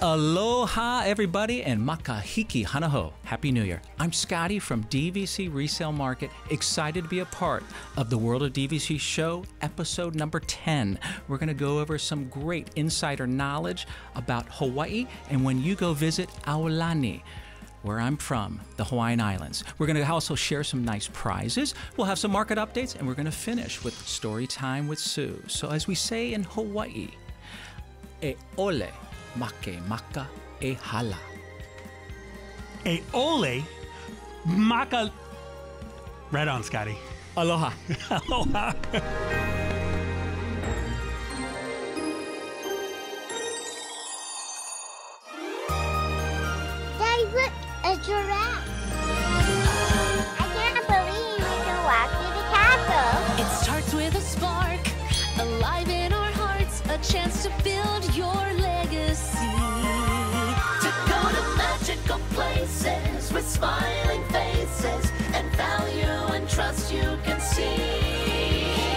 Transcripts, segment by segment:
Aloha, everybody, and makahiki hanaho. Happy New Year. I'm Scotty from DVC Resale Market, excited to be a part of the World of DVC show, episode number 10. We're going to go over some great insider knowledge about Hawaii and when you go visit Aulani, where I'm from, the Hawaiian Islands. We're going to also share some nice prizes. We'll have some market updates, and we're going to finish with story time with Sue. So as we say in Hawaii, e ole make maka e hala. E ole maka. Right on, Scotty. Aloha. Aloha. Daddy, look, a giraffe. I can't believe we can walk through the castle. It starts with a spark, alive in our hearts, a chance to build your legacy. To go to magical places with smiling faces and value and trust you can see.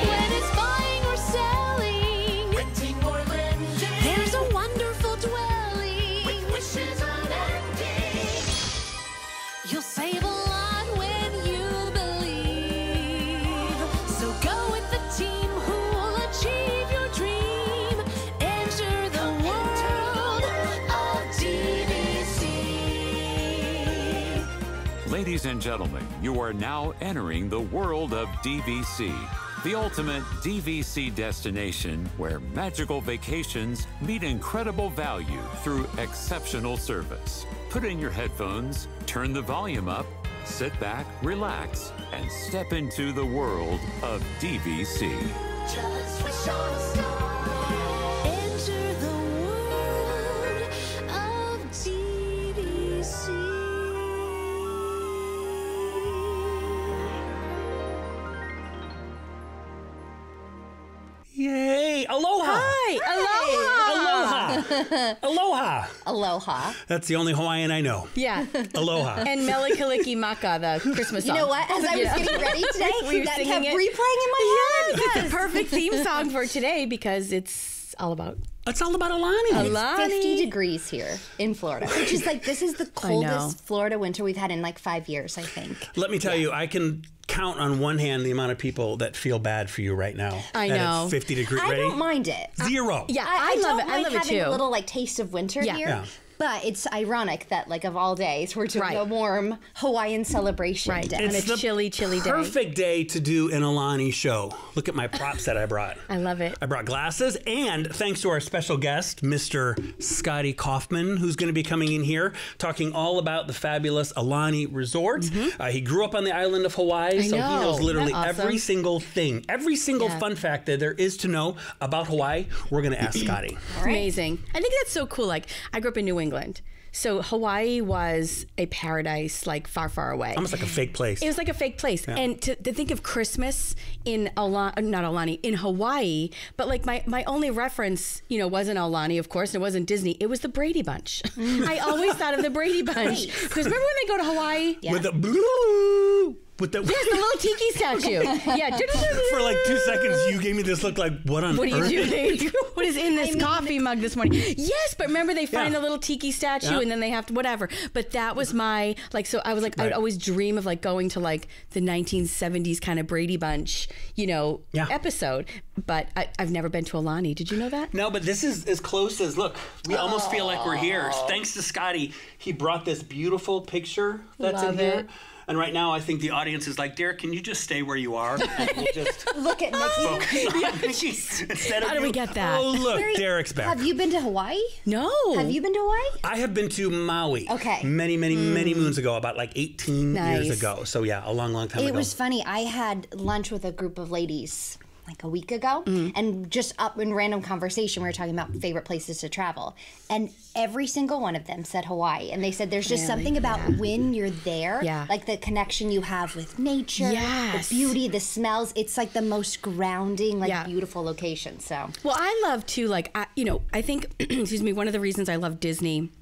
When it's buying or selling, renting or lending, there's a wonderful dwelling with wishes unending. You'll save a lot when you believe. So go with the team who will achieve your dream. Enter the world of DVC. Ladies and gentlemen, you are now entering the world of DVC, the ultimate DVC destination where magical vacations meet incredible value through exceptional service. Put in your headphones, turn the volume up, sit back, relax, and step into the world of DVC. Just wish on a star. Enter the world of DVC. Yay! Aloha! Hi, Aloha! Aloha! aloha. That's the only Hawaiian I know. Yeah. Aloha. And Melikaliki Maka, the Christmas song. You know what? As I was getting ready today, We were that singing kept it. replaying in my head. Yes, it's a perfect theme song for today because it's all about It's all about Aulani. Aulani. 50 degrees here in Florida, which is like, this is the know. coldest Florida winter we've had in like 5 years, I think. Let me tell you, I can count on one hand the amount of people that feel bad for you right now. I that know. It's 50 degree. I Ready? don't mind it. Zero. Yeah, I I love don't it. I mind love it having too. a little like taste of winter Yeah. here. Yeah. But it's ironic that like of all days, we're doing Right. a warm Hawaiian celebration Right. day. On a the chilly day. Perfect day to do an Aulani show. Look at my props that I brought. I love it. I brought glasses, and thanks to our special guest, Mr. Scotty Kaufman, who's going to be coming in here talking all about the fabulous Aulani Resort. He grew up on the island of Hawaii, so he know. knows literally Isn't that awesome? every single thing, every single Yeah. fun fact that there is to know about Hawaii. We're going to ask Scotty. It's amazing. I think that's so cool. Like, I grew up in New England. So Hawaii was a paradise, like far, far away. Almost like a fake place. It was like a fake place. And to think of Christmas in not Aulani, in Hawaii, but like my only reference, wasn't Aulani, of course, and it wasn't Disney. It was the Brady Bunch. I always thought of the Brady Bunch. Because remember when they go to Hawaii? With the blue. With the There's the little tiki statue. Yeah. For like 2 seconds, you gave me this look like, what on What earth? are you doing? What is in this coffee mug this morning? Yes, but remember they find Yeah. a little tiki statue Yeah. and then they have to whatever. But that was my so I was like I would always dream of like going to like the 1970s kind of Brady Bunch, episode. But I've never been to Aulani. Did you know that? No, but this is as close as, look, we almost feel like we're here. Thanks to Scotty, he brought this beautiful picture that's Love in here. it. And right now, I think the audience is like, Derek, can you just stay where you are? And we'll just Look at Nikki. focus on Nikki instead of How do we you. get that? Oh, look, Derek's back. Have you been to Hawaii? No. Have you been to Hawaii? I have been to Maui. Okay. Many moons ago, about like 18 Nice. years ago. So yeah, a long time ago. It was funny. I had lunch with a group of ladies like a week ago, and just up in random conversation, we were talking about favorite places to travel, and every single one of them said Hawaii, and they said there's just something about when you're there, like the connection you have with nature, Yes. the beauty, the smells. It's like the most grounding, like beautiful location. So, Well, I love too, like, I think, excuse me, one of the reasons I love Disney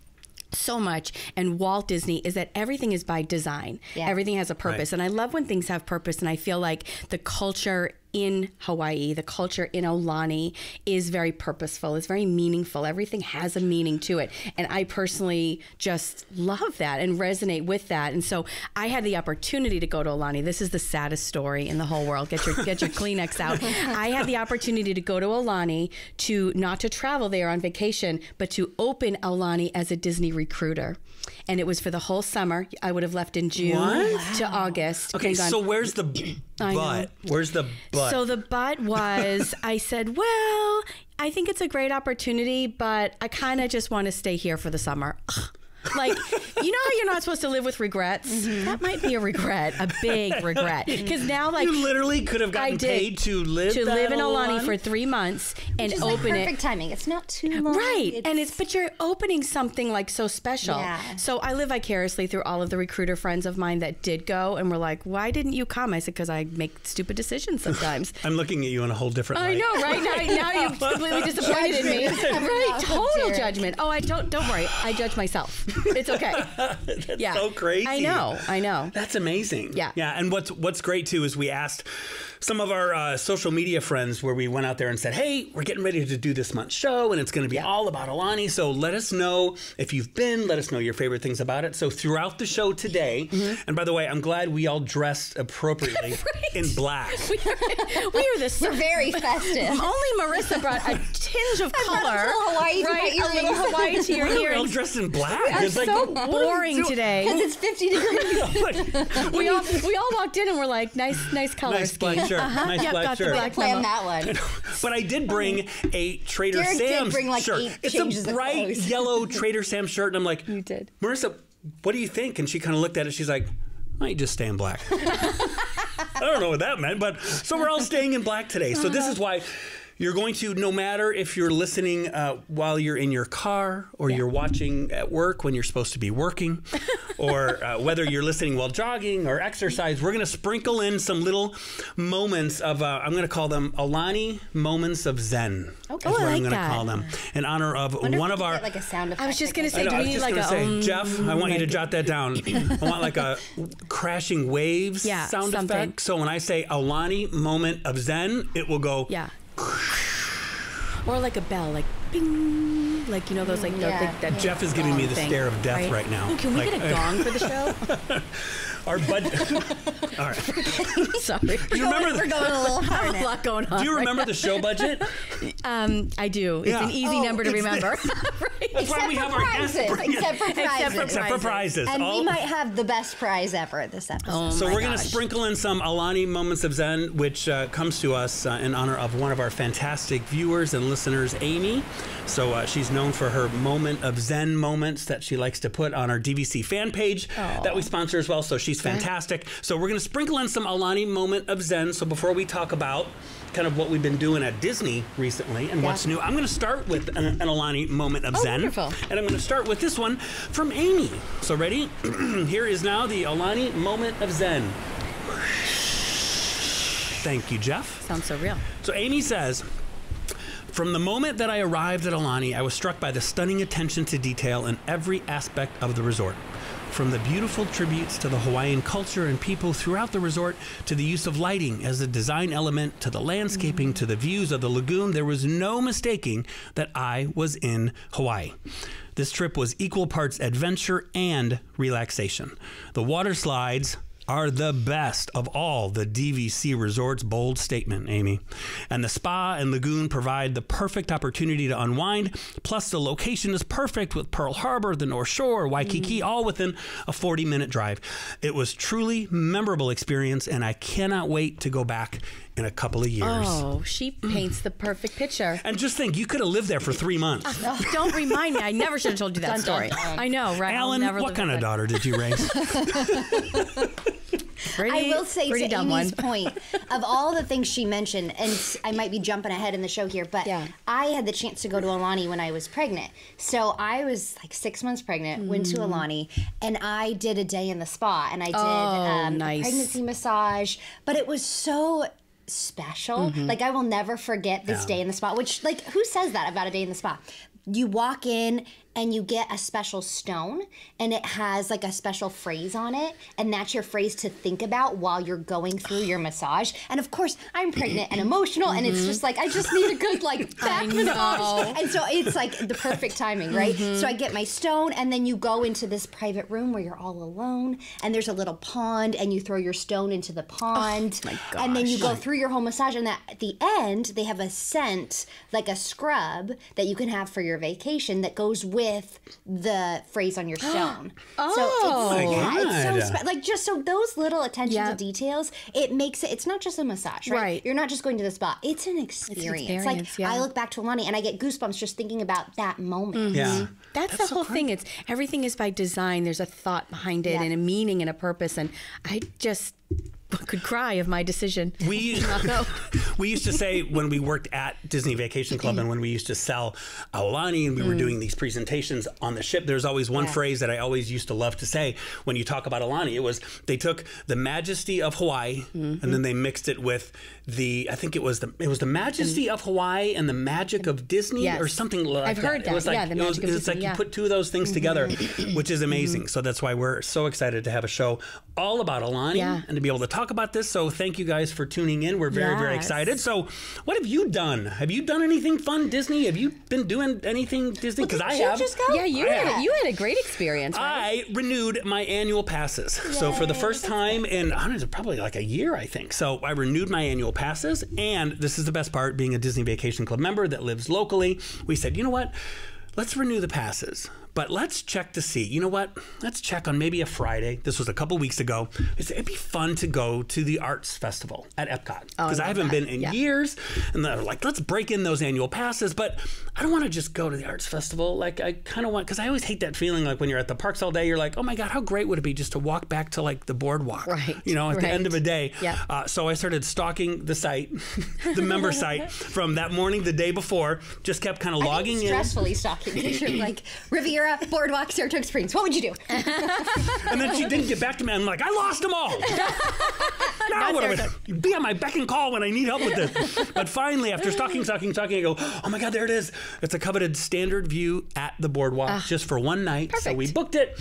so much and Walt Disney is that everything is by design. Yeah. Everything has a purpose. Right. And I love when things have purpose. And I feel like the culture in Hawaii, the culture in Aulani is very purposeful. It's very meaningful. Everything has a meaning to it. And I personally just love that and resonate with that. And so I had the opportunity to go to Aulani. This is the saddest story in the whole world. Get your Kleenex out. I had the opportunity to go to Aulani, to not to travel there on vacation, but to open Aulani as a Disney recruiter. And it was for the whole summer. I would have left in June to August. Okay, so where's the butt? Where's the butt? So the butt was, I said, well, I think it's a great opportunity, but I kind of just want to stay here for the summer. Like, you know how you're not supposed to live with regrets? That might be a regret, a big regret. Because now, like, you literally could have gotten paid to live in Aulani for 3 months and open it. Perfect timing. It's not too long. Right, but you're opening something like so special. Yeah. So I live vicariously through all of the recruiter friends of mine that did go and were like, "Why didn't you come?" I said, "Because I make stupid decisions sometimes." I'm looking at you in a whole different light. I know, right? Now you've completely disappointed in me. Right, total judgment. Oh, don't worry. I judge myself. It's okay. That's so crazy. I know. That's amazing. Yeah. And what's great too is we asked some of our social media friends where we went out there and said, hey, we're getting ready to do this month's show and it's going to be all about Aulani. So let us know if you've been, let us know your favorite things about it. So throughout the show today, and by the way, I'm glad we all dressed appropriately in black. We're very festive. Only Marissa brought a tinge of color. Hawaii a little Hawaii to your We're all ears. dressed in black. It's so boring today. Because it's 50 degrees. we all walked in and we're like, nice color Nice black shirt. Nice black got the shirt. black Plan memo. that one. But I did bring a Trader Derek did Sam's bring, like, shirt. 8 It's changes a of bright clothes. yellow Trader Sam's shirt, and I'm like, You did. Marissa, what do you think? And she kind of looked at it. She's like, why don't you just stay in black? I don't know what that meant, but so we're all staying in black today. So this is why you're going to, no matter if you're listening while you're in your car or you're watching at work when you're supposed to be working, or whether you're listening while jogging or exercise, we're going to sprinkle in some little moments of, I'm going to call them Aulani moments of Zen. Okay. That's what I I'm like going to call them. In honor of one of our... Like a sound effect. I was just going to I say, know, do I we was need just like gonna a... say, Jeff, I want you to jot that down. I want like a crashing waves sound something. effect. So when I say Aulani moment of Zen, it will go... Yeah. Or like a bell, like bing, like, you know, those like that Jeff is giving me the thing, stare of death right now. Ooh, can we get a gong for the show? Our budget. All right. Sorry. Do you remember We're going a little I hard. have a lot going on. Do you right remember the show budget? now. I do. It's Yeah. an easy number to it's remember. Right. That's why we have our guests bring it. Except for prizes. Except for prizes. And All- we might have the best prize ever this episode. So my we're going to gosh. sprinkle in some Aulani moments of Zen, which comes to us in honor of one of our fantastic viewers and listeners, Amy. So she's known for her moment of Zen moments that she likes to put on our DVC fan page that we sponsor as well. So she's fantastic. So we're going to sprinkle in some Aulani moment of Zen. So before we talk about kind of what we've been doing at Disney recently and what's new, I'm going to start with an Aulani moment of Zen. Wonderful. And I'm going to start with this one from Amy. So ready? Here is now the Aulani moment of Zen. Thank you, Jeff. Sounds so real. So Amy says, from the moment that I arrived at Aulani, I was struck by the stunning attention to detail in every aspect of the resort. From the beautiful tributes to the Hawaiian culture and people throughout the resort, to the use of lighting as a design element, to the landscaping, to the views of the lagoon, there was no mistaking that I was in Hawaii. This trip was equal parts adventure and relaxation. The water slides are the best of all the DVC resorts. Bold statement, Amy. And the spa and lagoon provide the perfect opportunity to unwind. Plus, the location is perfect with Pearl Harbor, the North Shore, Waikiki, all within a 40-minute drive. It was truly memorable experience, and I cannot wait to go back in a couple of years. Oh, she paints the perfect picture. And just think, you could have lived there for 3 months. Don't remind me. I never should have told you that story. I know, right? I'll Alan, never what live kind of that. daughter did you raise? Pretty, I will say pretty to dumb Amy's one. point, of all the things she mentioned, and I might be jumping ahead in the show here, but Yeah. I had the chance to go to Aulani when I was pregnant. So I was like 6 months pregnant, went to Aulani, and I did a day in the spa, and I did a nice. pregnancy massage. But it was so special. Like I will never forget this day in the spa, which like who says that about a day in the spa? You walk in and you get a special stone and it has like a special phrase on it, and that's your phrase to think about while you're going through your massage. And of course, I'm pregnant and emotional, and it's just like I just need a good like back massage. And so it's like the perfect timing, right? So I get my stone, and then you go into this private room where you're all alone, and there's a little pond, and you throw your stone into the pond, and then you go through your whole massage. And at the end, they have a scent, like a scrub that you can have for your vacation that goes with the phrase on your stone. It's so like just so those little attention to details, it makes it. It's not just a massage, right? You're not just going to the spa. It's an experience. Like I look back to Alani and I get goosebumps just thinking about that moment. Yeah, that's the whole thing. It's everything is by design. There's a thought behind it and a meaning and a purpose. And I just could cry of my decision. We used to say when we worked at Disney Vacation Club and when we used to sell Aulani and we were doing these presentations on the ship, there's always one phrase that I always used to love to say when you talk about Aulani. It was they took the majesty of Hawaii and then they mixed it with I think it was the majesty of Hawaii and the magic of Disney or something like that. I've heard that. It was like, the magic of Disney. It's like you put two of those things together, which is amazing. So that's why we're so excited to have a show all about Aulani and to be able to talk about this. So thank you guys for tuning in. We're very, very excited. So what have you done? Have you done anything fun, Disney? Have you been doing anything Disney? Because I have. Yeah, you had a great experience, right? I renewed my annual passes. Yay. So for the first time in, I don't know, probably like a year, I think. So I renewed my annual passes. And this is the best part, being a Disney Vacation Club member that lives locally. We said, you know what? Let's renew the passes. But let's check to see, you know what? Let's check on maybe a Friday. This was a couple weeks ago. It'd be fun to go to the Arts Festival at Epcot. Because I haven't been in years. And they're like, let's break in those annual passes. But I don't want to just go to the Arts Festival. Like, I kind of want, because I always hate that feeling like when you're at the parks all day, you're like, oh my God, how great would it be just to walk back to like the boardwalk, you know, at the end of a day. So I started stalking the site, the member site from that morning, the day before, just kept kind of logging in. Stressfully stalking. You're like, Riviera, Boardwalk, Saratoga Springs. What would you do? And then she didn't get back to me. I'm like, I lost them all. Now what am I? Be on my beck and call when I need help with this. But finally, after stalking, I go, oh my God, there it is. It's a coveted standard view at the boardwalk just for one night. Perfect. So we booked it,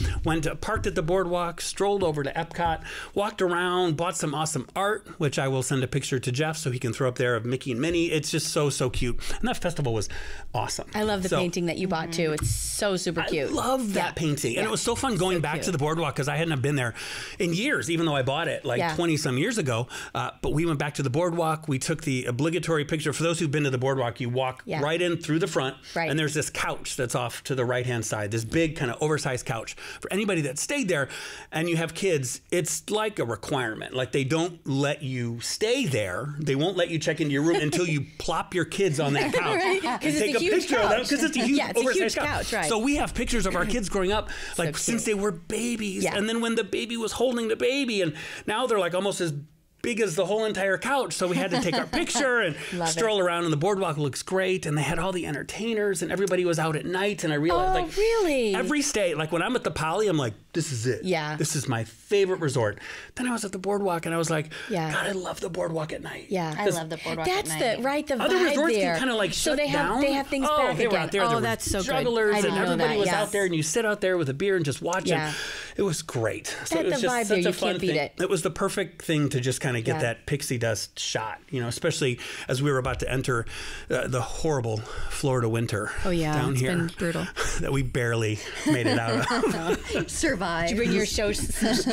parked at the boardwalk, strolled over to Epcot, walked around, bought some awesome art, which I will send a picture to Jeff so he can throw up there of Mickey and Minnie. It's just so, so cute. And that festival was awesome. I love the painting that you bought too. It's so super cute. I love that painting. And it was so fun going back to the boardwalk because I hadn't been there in years, even though I bought it like 20 some years ago. But we went back to the boardwalk. We took the obligatory picture. For those who've been to the boardwalk, you walk right in through the front and there's this couch that's off to the right-hand side, this big kind of oversized couch. For anybody that stayed there and you have kids, it's like a requirement. Like they don't let you stay there. They won't let you check into your room until you plop your kids on that couch and take a picture of them because it's a huge oversized couch. So we have pictures of our kids growing up, like since they were babies. And then when the baby was holding the baby, and now they're like almost as big as the whole entire couch. So we had to take our picture and stroll around, and the boardwalk looks great. And they had all the entertainers, and everybody was out at night. And I realized, every stay, like when I'm at the Poly, I'm like, this is it. Yeah. This is my favorite resort. Then I was at the boardwalk, and I was like, God, I love the boardwalk at night. Yeah, I love the boardwalk at night. That's the other vibe resorts there. can kind of like shut down. They have things back they were again. out there. There that's so jugglers, good. and everybody was out there, and you sit out there with a beer and just watch it. It was great. So it was just such a fun thing. It was the perfect thing to just kind of get that pixie dust shot, you know, especially as we were about to enter the horrible Florida winter down here. Been brutal. That we barely made it out of. Survived. Did you bring your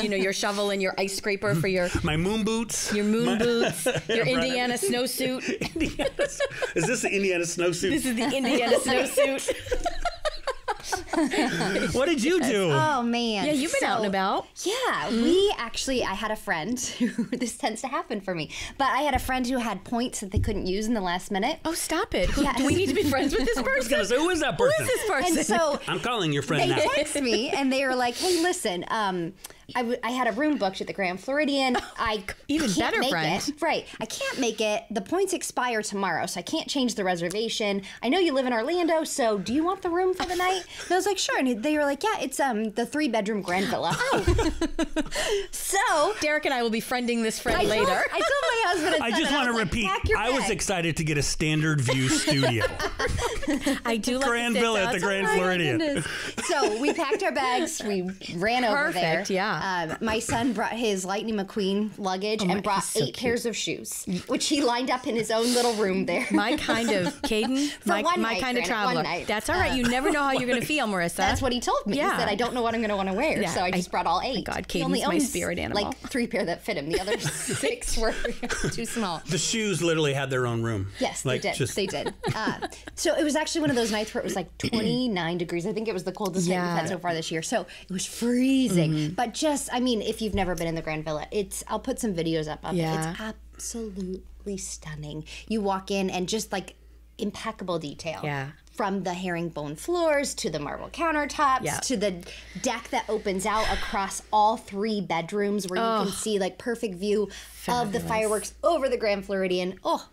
your shovel and your ice scraper for your my moon boots? Your moon boots. Your Indiana snowsuit. Is this the Indiana snowsuit? This is the Indiana snowsuit. What did you do? Oh man. Yeah, you've been out and about. Yeah, I had a friend who, this tends to happen for me, but I had a friend who had points that they couldn't use in the last minute. Oh, stop it. Do we need to be friends with this person? I was going to say, who is that person? Who is this person? And so I'm calling your friend they now. text me and they were like, hey, listen, I had a room booked at the Grand Floridian. I Even can't better, make friend. it. Right. I can't make it. The points expire tomorrow, so I can't change the reservation. I know you live in Orlando, so do you want the room for the night? And I was like, sure. And they were like, yeah, it's the 3-bedroom Grand Villa. Oh. So Derek and I will be friending this friend I later. told my husband and I son just that want to was like, repeat, pack your I was bag. excited to get a standard view studio. I do like Grand to sit Villa at down. the Grand Oh my Floridian. goodness. So we packed our bags. We ran over there. Perfect, yeah. My son brought his Lightning McQueen luggage and brought he's so 8 pairs of shoes, which he lined up in his own little room there. My kind of Caden, my one my night, kind of Granite, one traveler. night. That's all right. You never know how you're going to feel, Marissa. That's what he told me. Yeah. He said, I don't know what I'm going to want to wear. Yeah, So I just brought all 8. my God, He Caden's only my owns, spirit animal. like 3 pair that fit him. The other 6 were too small. The shoes literally had their own room. Yes, Like, they did. just- They did. So it was actually one of those nights where it was like 29 degrees. I think it was the coldest night we've had so far this year. So it was freezing. But just, I mean, if you've never been in the Grand Villa, I'll put some videos up of it. Yeah. It's absolutely stunning. You walk in and just like impeccable detail. Yeah. From the herringbone floors to the marble countertops Yeah. to the deck that opens out across all 3 bedrooms where you can see like perfect view of the fireworks over the Grand Floridian. Oh,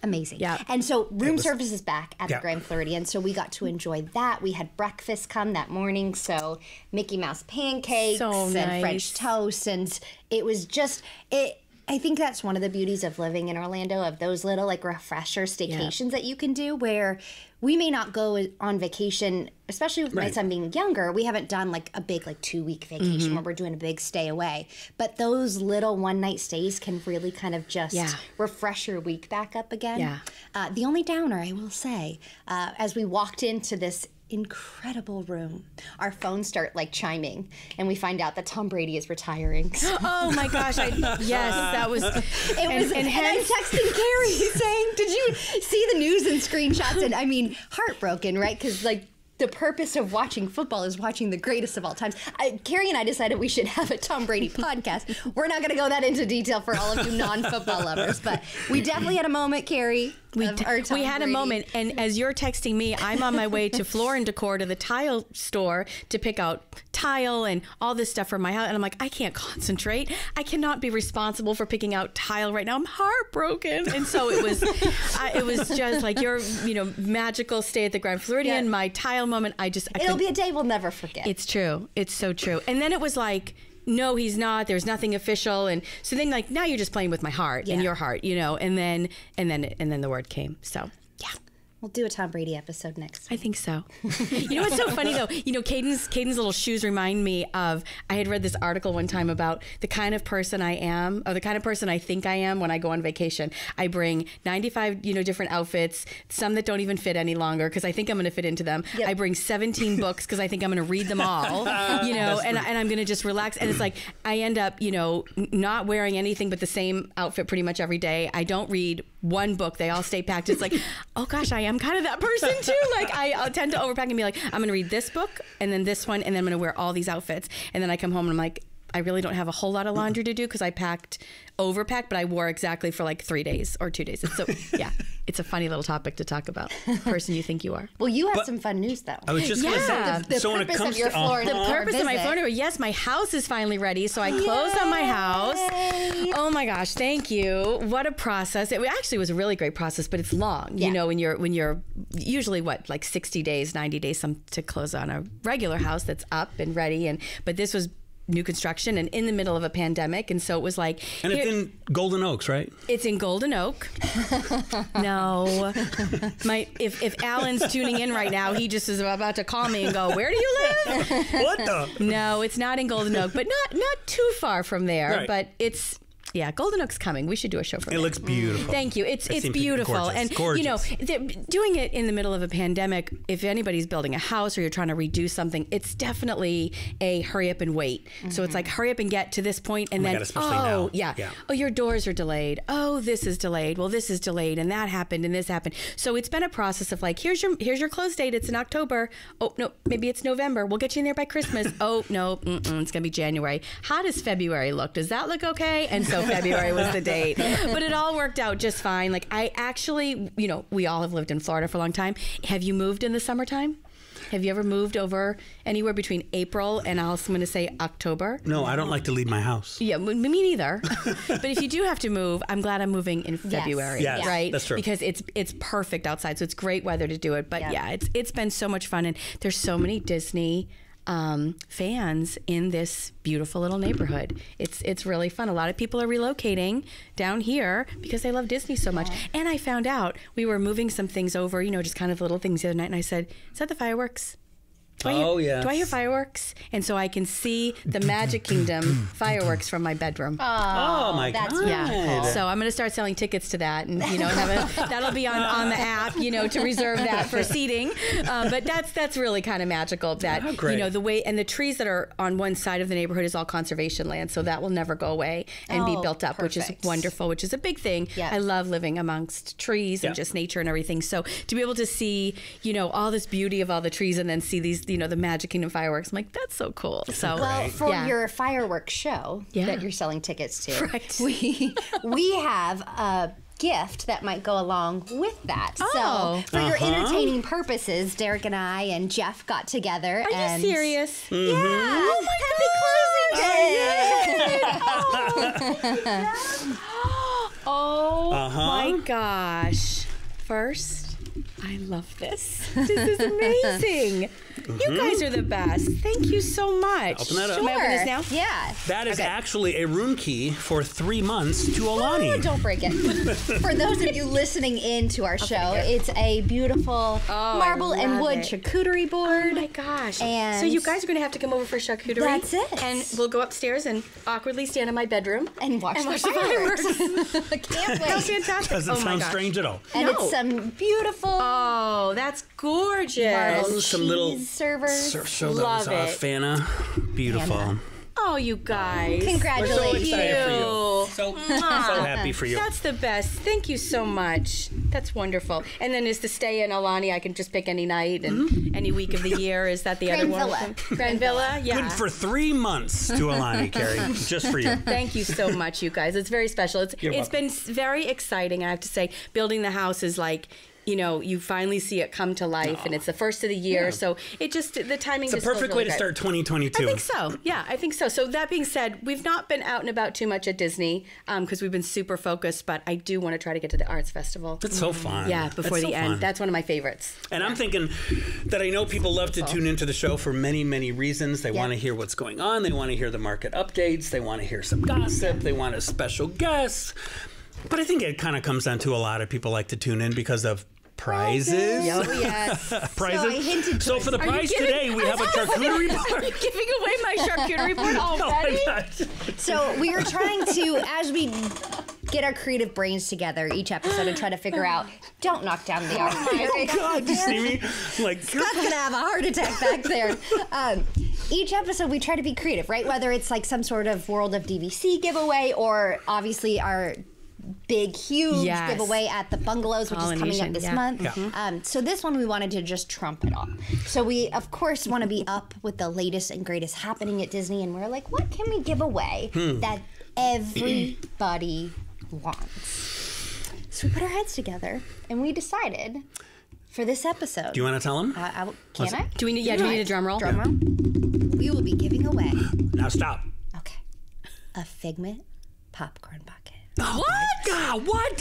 amazing. Yeah. And so room service is back at Yeah. the Grand Floridian, so we got to enjoy that. We had breakfast come that morning, so Mickey Mouse pancakes So and nice. French toast, and it was just it. I think that's one of the beauties of living in Orlando, of those little like refresher staycations that you can do where we may not go on vacation, especially with my Right. son being younger. We haven't done like a big like 2-week vacation Mm-hmm. where we're doing a big stay away. But those little one-night stays can really kind of just Yeah. refresh your week back up again. Yeah. The only downer, I will say, as we walked into this incredible room, our phones start like chiming, and we find out that Tom Brady is retiring. Oh my gosh! Yes, that was. And I'm hence- texting Carrie saying, "Did you see the news and screenshots?" And I mean, heartbroken, right? Because like the purpose of watching football is watching the greatest of all times. Carrie and I decided we should have a Tom Brady podcast. We're not going to go that into detail for all of you non-football lovers, but we definitely had a moment, Carrie. We Tom had a Brady. moment, and as you're texting me, I'm on my way to Floor and Decor to the tile store to pick out tile and all this stuff for my house. And I'm like, I can't concentrate. I cannot be responsible for picking out tile right now. I'm heartbroken. And so it was just like your, magical stay at the Grand Floridian, Yeah. my tile moment. It'll be a day we'll never forget. It's true. It's so true. And then it was like, no, he's not. There's nothing official. And so then like, now you're just playing with my heart and your heart, and then the word came. So yeah. We'll do a Tom Brady episode next I week. think so. You know what's so funny though? Caden's little shoes remind me of, I had read this article one time about the kind of person I am, or the kind of person I think I am when I go on vacation. I bring 95, different outfits, some that don't even fit any longer because I think I'm going to fit into them. Yep. I bring 17 books because I think I'm going to read them all, and I'm going to just relax. And it's like, I end up, not wearing anything but the same outfit pretty much every day. I don't read one book. They all stay packed. It's like, oh gosh, I am kind of that person too. Like I'll tend to overpack and be like, I'm going to read this book and then this one, and then I'm going to wear all these outfits. And then I come home and I'm like, I really don't have a whole lot of laundry to do because I overpacked, but I wore exactly for like 3 days or 2 days. So yeah, it's a funny little topic to talk about. Person you think you are. Well, you have some fun news though. I was just going to Yeah. say, The so when it purpose of comes your to Florida The purpose of my Florida, yes, my house is finally ready. So I closed on my house. Oh my gosh, thank you. What a process. It actually was a really great process, but it's long. Yeah. When you're usually like 60 days, 90 days to close on a regular house that's up and ready. But this was new construction and in the middle of a pandemic, and so it was like, and it's in Golden Oaks, right? it's in Golden Oak. No, if Alan's tuning in right now, he just is about to call me and go, "Where do you live?" What the? No, it's not in Golden Oak, but not too far from there. Right. But it's. Yeah, Golden Oak's coming. We should do a show from It there. looks beautiful. Thank you. It's seems beautiful, gorgeous. and Gorgeous. doing it in the middle of a pandemic. If anybody's building a house or you're trying to redo something, it's definitely a hurry up and wait. So it's like hurry up and get to this point, and my then God, especially now. yeah, Yeah. oh, your doors are delayed. Oh, this is delayed. Well, this is delayed, and that happened, and this happened. So it's been a process of like, here's your close date. It's in October. Oh no, maybe it's November. We'll get you in there by Christmas. Oh no, it's gonna be January. How does February look? Does that look okay? And so so February was the date. But it all worked out just fine. Like I actually, we all have lived in Florida for a long time. Have you moved in the summertime? Have you ever moved over anywhere between April and I'm going to say October? No, I don't like to leave my house. Yeah, me neither. But if you do have to move, I'm glad I'm moving in February, Yes, right? that's true. Because it's perfect outside, so it's great weather to do it. But it's been so much fun, and there's so many Disney fans in this beautiful little neighborhood. It's really fun. A lot of people are relocating down here because they love Disney so much. And I found out we were moving some things over, just kind of little things the other night, and I said, "Is that the fireworks? Do I hear fireworks?" And so I can see the Magic Kingdom fireworks from my bedroom. Oh my God. Yeah. So I'm going to start selling tickets to that, and that'll be on the app, to reserve that for seating. But that's really kind of magical. That the way and the trees that are on one side of the neighborhood is all conservation land, so that will never go away and be built up, which is wonderful, which is a big thing. I love living amongst trees and just nature and everything. So to be able to see, all this beauty of all the trees and then see these, the Magic Kingdom fireworks, I'm like, that's so cool. So well, for your fireworks show that you're selling tickets to, we have a gift that might go along with that. So for your entertaining purposes, Derek and I and Jeff got together. Are you serious? Yeah. Oh Happy closing day. My gosh. First, I love this. This is amazing. You guys are the best. Thank you so much. Open that up. Can I open this now? Yeah. That is actually a room key for 3 months to Alani. Oh, don't break it. For those of you listening in to our show, it's a beautiful marble and wood charcuterie board. Oh my gosh. And so you guys are going to have to come over for charcuterie. That's it. And we'll go upstairs and awkwardly stand in my bedroom. And watch the fireworks. I can't wait. How fantastic. Doesn't sound strange at all. And it's some beautiful Oh, that's gorgeous. marble Some little cheese servers. Show Love those it. Fana. Beautiful. Fana. Oh, you guys. Congratulations. We're so excited for you. You. So happy for you. That's the best. Thank you so much. That's wonderful. And then is to stay in Alani, I can just pick any night and any week of the year. Is that the Grand other one? Villa. Grand Villa, yeah. Good for 3 months to Alani, Carrie. Just for you. Thank you so much, you guys. It's very special. It's welcome. been very exciting, I have to say. Building the house is like, you finally see it come to life, and it's the first of the year, so it just, the timing It's a just feels perfect really way to good. start 2022. I think so. Yeah, I think so. So that being said, we've not been out and about too much at Disney because we've been super focused, but I do want to try to get to the Arts Festival. It's so fun. Yeah, before It's the so end. fun. That's one of my favorites. And I'm thinking that I know people love to tune into the show for many, many reasons. They want to hear what's going on. They want to hear the market updates. They want to hear some gossip. They want a special guest. But I think it kind of comes down to a lot of people like to tune in because of prizes. Oh, yes. Prizes. So I hinted to So for the Are you prize giving- today, we have a charcuterie board. Are you giving away my charcuterie board already? Oh my gosh. So we were trying to, as we get our creative brains together each episode and try to figure out, don't knock down the art. Oh God, you see me? Like, Scott's gonna have a heart attack back there. Each episode we try to be creative, right? Whether it's like some sort of World of DVC giveaway or obviously our big, huge Yes. giveaway at the bungalows, which is coming up Pollination, this yeah. month. So this one we wanted to just trump it all. So we, of course, want to be up with the latest and greatest happening at Disney, and we're like, what can we give away that everybody wants? So we put our heads together, and we decided for this episode. do you want to tell them? Can I? Do we need a drum roll? Drum roll. We will be giving away, Now stop. okay, a Figment popcorn bucket. Oh what? God, what?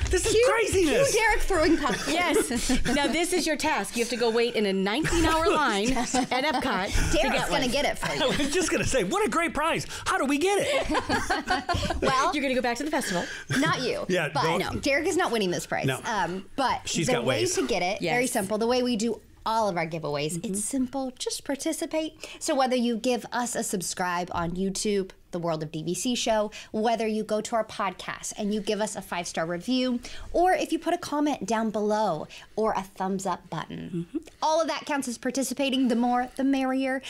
This is craziness. Cue Derek throwing popcorn. Yes. Now this is your task. You have to go wait in a 19-hour line at Epcot to Derek's get gonna one. get it for I you. was just going to say, what a great prize. How do we get it? Well, You're going to go back to the festival. not you. Yeah, but no. Derek is not winning this prize. No. But She's the got way ways. to get it, very Yes. simple. The way we do all of our giveaways, it's simple. Just participate. So whether you give us a subscribe on YouTube, the World of DVC show, whether you go to our podcast and you give us a 5-star review, or if you put a comment down below or a thumbs up button, all of that counts as participating. The more, the merrier.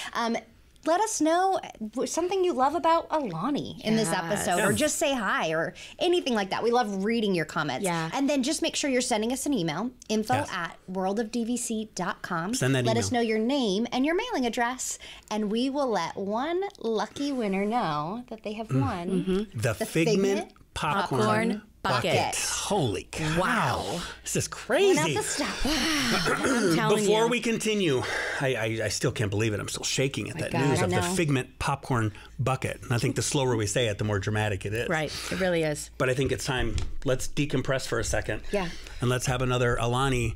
let us know something you love about Alani in this episode, or just say hi or anything like that. We love reading your comments. Yeah. And then just make sure you're sending us an email, info@worldofdvc.com. Send that Let email. us know your name and your mailing address, and we will let one lucky winner know that they have won The Figment Popcorn Bucket. Holy cow. Wow. This is Not crazy. the stuff. I'm telling Before you. we continue, I still can't believe it. I'm still shaking at that God, news I of the know. Figment Popcorn Bucket. And I think the slower we say it, the more dramatic it is. Right. It really is. But I think it's time. Let's decompress for a second. Yeah. And let's have another Alani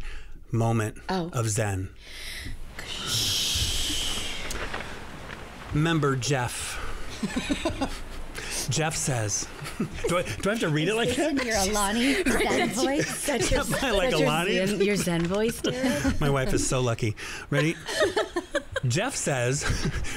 moment Oh. of Zen. Member Jeff. Jeff says, do I have to read it like In that? your Alani Zen voice. That's your, Am I like that's your Alani? your Zen voice, Derek. My wife is so lucky. Ready? Jeff says,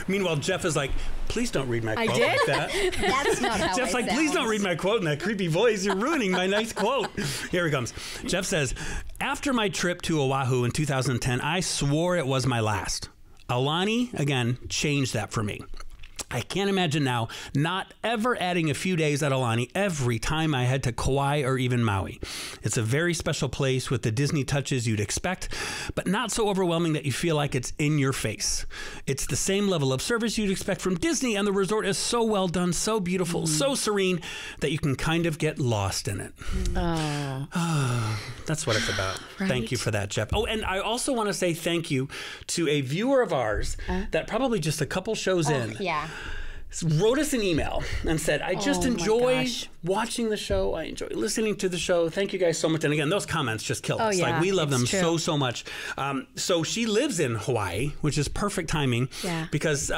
meanwhile, Jeff is like, please don't read my quote did? like that. That's not how Jeff's it like, please don't sounds. read my quote in that creepy voice. You're ruining my nice quote. Here it comes. Jeff says, after my trip to Oahu in 2010, I swore it was my last. Alani, again, changed that for me. I can't imagine now not ever adding a few days at Alani every time I head to Kauai or even Maui. It's a very special place with the Disney touches you'd expect, but not so overwhelming that you feel like it's in your face. It's the same level of service you'd expect from Disney, and the resort is so well done, so beautiful, so serene that you can kind of get lost in it. That's what it's about. Thank you for that, Jeff. Oh, and I also want to say thank you to a viewer of ours that probably just a couple shows in Yeah. wrote us an email and said, I just Oh my enjoy gosh. watching the show. I enjoy listening to the show. Thank you guys so much. And again, those comments just kill us. yeah, Like, we love them it's true. so much. So she lives in Hawaii, which is perfect timing Yeah. because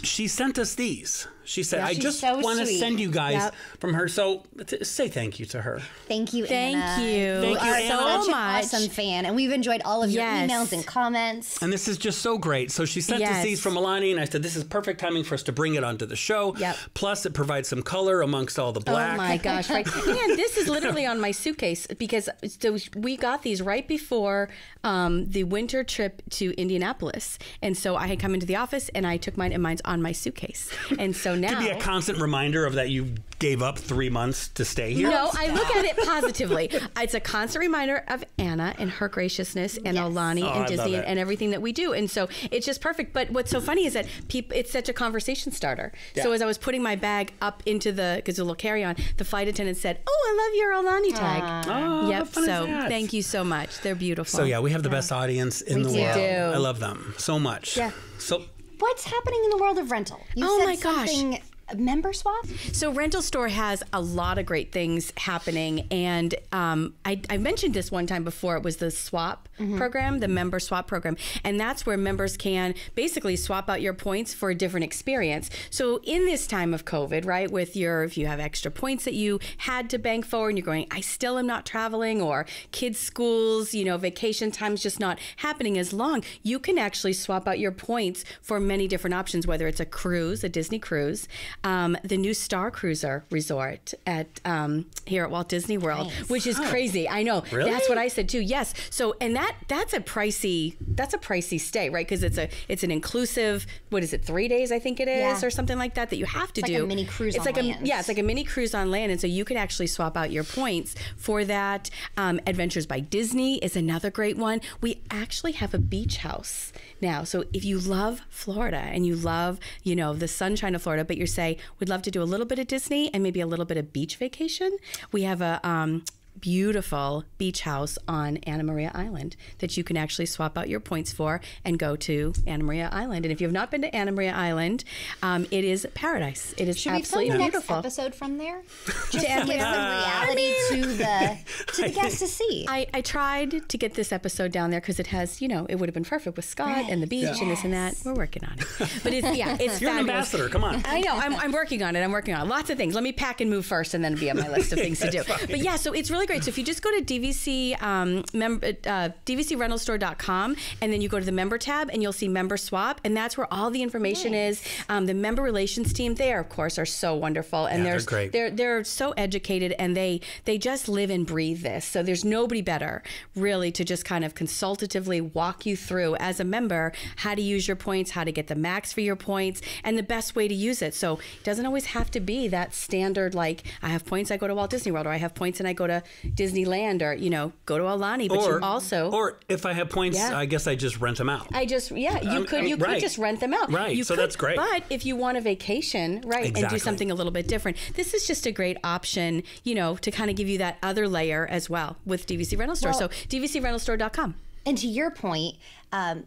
she sent us these. She said, I she's just so want to sweet. send you guys Yep. from her. So say thank you to her. Thank you, Thank Anna. you. Thank you, are Anna. such so an much. awesome fan, and we've enjoyed all of your Yes. emails and comments. And this is just so great. So she sent us Yes. these from Alani, and I said, this is perfect timing for us to bring it onto the show. Yep. Plus, it provides some color amongst all the black. Oh my gosh, right. And this is literally on my suitcase because so we got these right before the winter trip to Indianapolis. And so I had come into the office and I took mine, and mine's on my suitcase. And so now Could be a constant reminder of that you gave up 3 months to stay here. No, I look at it positively. It's a constant reminder of Anna and her graciousness and Alani Oh, I and love Disney it. and everything that we do. And so it's just perfect. But what's so funny is that it's such a conversation starter. So Yeah. as I was putting my bag up into because a little carry-on, the flight attendant said, "Oh, I love your Alani tag." Oh, Yep. how fun is So that? thank you so much. They're beautiful. So yeah, we have the best audience in the do. world. do. I love them so much. Yeah. So What's happening in the world of rental? You Oh said my gosh. something, a member swap? So Rental Store has a lot of great things happening, and I mentioned this one time before. It was the swap program, the member swap program, and that's where members can basically swap out your points for a different experience. So in this time of COVID, right, with if you have extra points that you had to bank for, and you're going, I still am not traveling, or kids' schools, vacation time's just not happening as long, you can actually swap out your points for many different options, whether it's a cruise, a Disney cruise, the new Star Cruiser resort at here at Walt Disney World, which is crazy. I know. Really? That's what I said too. Yes. So that's a pricey stay, right? Because it's an inclusive, what is it, 3 days I think it is, Yeah. or something like that you have to It's do. like a mini cruise It's on like land. it's like a mini cruise on land, and so you can actually swap out your points for that. Adventures by Disney is another great one. We actually have a beach house now. So if you love Florida and you love, the sunshine of Florida, but you say, we'd love to do a little bit of Disney and maybe a little bit of beach vacation, we have a beautiful beach house on Anna Maria Island that you can actually swap out your points for and go to Anna Maria Island. And if you have not been to Anna Maria Island, it is paradise. It is Should we film absolutely the next beautiful. episode from there? Just to give Anna some Maria. reality to the guests to see. I tried to get this episode down there because it has, it would have been perfect with Scott and the beach and this and that. We're working on it. But it's it's you're an fabulous. ambassador. Come on. I know. I'm working on it. Lots of things. Let me pack and move first and then be on my list of things to do. But yeah, so it's really really great. So if you just go to DVCRentalStore.com, and then you go to the member tab, and you'll see member swap, and that's where all the information is. The member relations team, they of course are so wonderful, and they're great. They're so educated, and they just live and breathe this. So there's nobody better really to just kind of consultatively walk you through as a member how to use your points, how to get the max for your points, and the best way to use it. So it doesn't always have to be that standard, like I have points, I go to Walt Disney World, or I have points and I go to Disneyland, or go to Alani. But you also, or if I have points, I guess I just rent them out. You could just rent them out. Right. So that's great. But if you want a vacation, and do something a little bit different, this is just a great option, to kind of give you that other layer as well with DVC Rental Store. So DVCRentalStore.com. And to your point,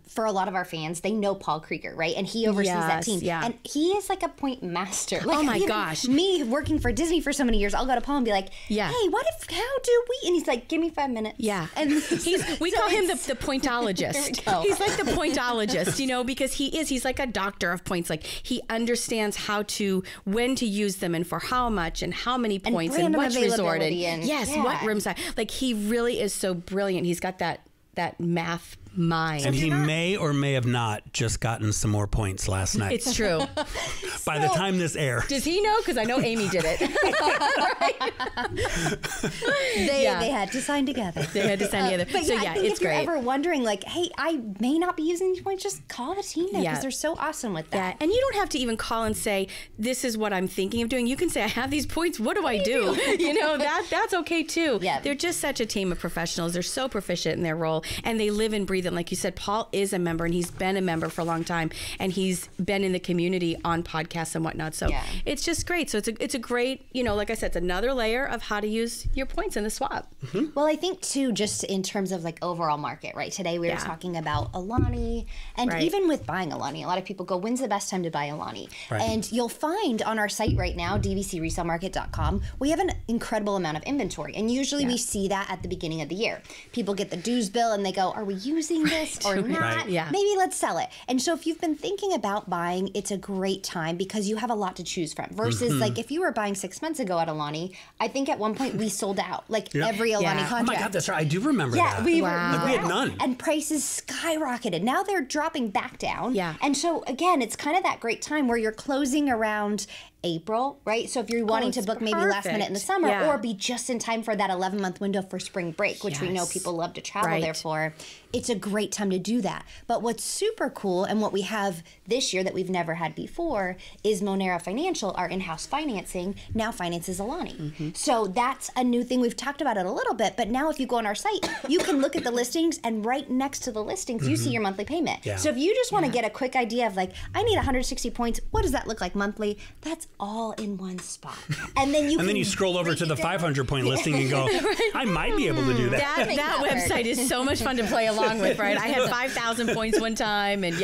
for a lot of our fans, they know Paul Krieger, right? And he oversees that team. Yeah. And he is like a point master. Like, oh my gosh. Me working for Disney for so many years, I'll go to Paul and be like, hey, how do we? And he's like, give me 5 minutes. Yeah. And we call him the pointologist. There we go. He's like the pointologist, because he's like a doctor of points. Like he understands when to use them and for how much and how many points and what resort and what room size. Like he really is so brilliant. He's got that math mind. And he may or may have not just gotten some more points last night. It's true. By the time this airs. Does he know? Because I know Amy did it. They had to sign together. They had to sign together. But so I think it's if you're great. ever wondering, like, hey, I may not be using these points, just call the team there because they're so awesome with that. Yeah, and you don't have to even call and say, this is what I'm thinking of doing. You can say, I have these points. What do I do? That's okay too. Yeah. They're just such a team of professionals. They're so proficient in their role, and they live and breathe it. Like you said, Paul is a member, and he's been a member for a long time, and he's been in the community on podcasts and whatnot. So it's just great. So it's a great, like I said, it's another layer of how to use your points in the swap. Mm-hmm. Well, I think too, just in terms of like overall market, right? Today we were talking about Alani, and even with buying Alani, a lot of people go, when's the best time to buy Alani? Right. And you'll find on our site right now, dvcresalemarket.com, we have an incredible amount of inventory, and usually we see that at the beginning of the year. People get the dues bill and they go, are we using this or not? Right. Yeah. Maybe let's sell it. And so if you've been thinking about buying, it's a great time because you have a lot to choose from versus like if you were buying 6 months ago at Alani, I think at one point we sold out every Alani contract. Oh my God, that's right. I do remember that. Yeah, we were we had none. And prices skyrocketed. Now they're dropping back down. Yeah. And so again, it's kind of that great time where you're closing around April, right? So if you're wanting to book maybe last minute in the summer or be just in time for that 11-month window for spring break, which we know people love to travel there for, it's a great time to do that. But what's super cool and what we have this year that we've never had before is Monera Financial, our in-house financing, now finances Alani. So that's a new thing. We've talked about it a little bit, but now if you go on our site, you can look at the listings, and right next to the listings, you see your monthly payment. Yeah. So if you just want to get a quick idea of like, I need 160 points, what does that look like monthly? That's all in one spot. And then you scroll over to the 500-point listing and go, I might be able to do that. That website is so much fun to play along with, right? I had 5,000 points one time, and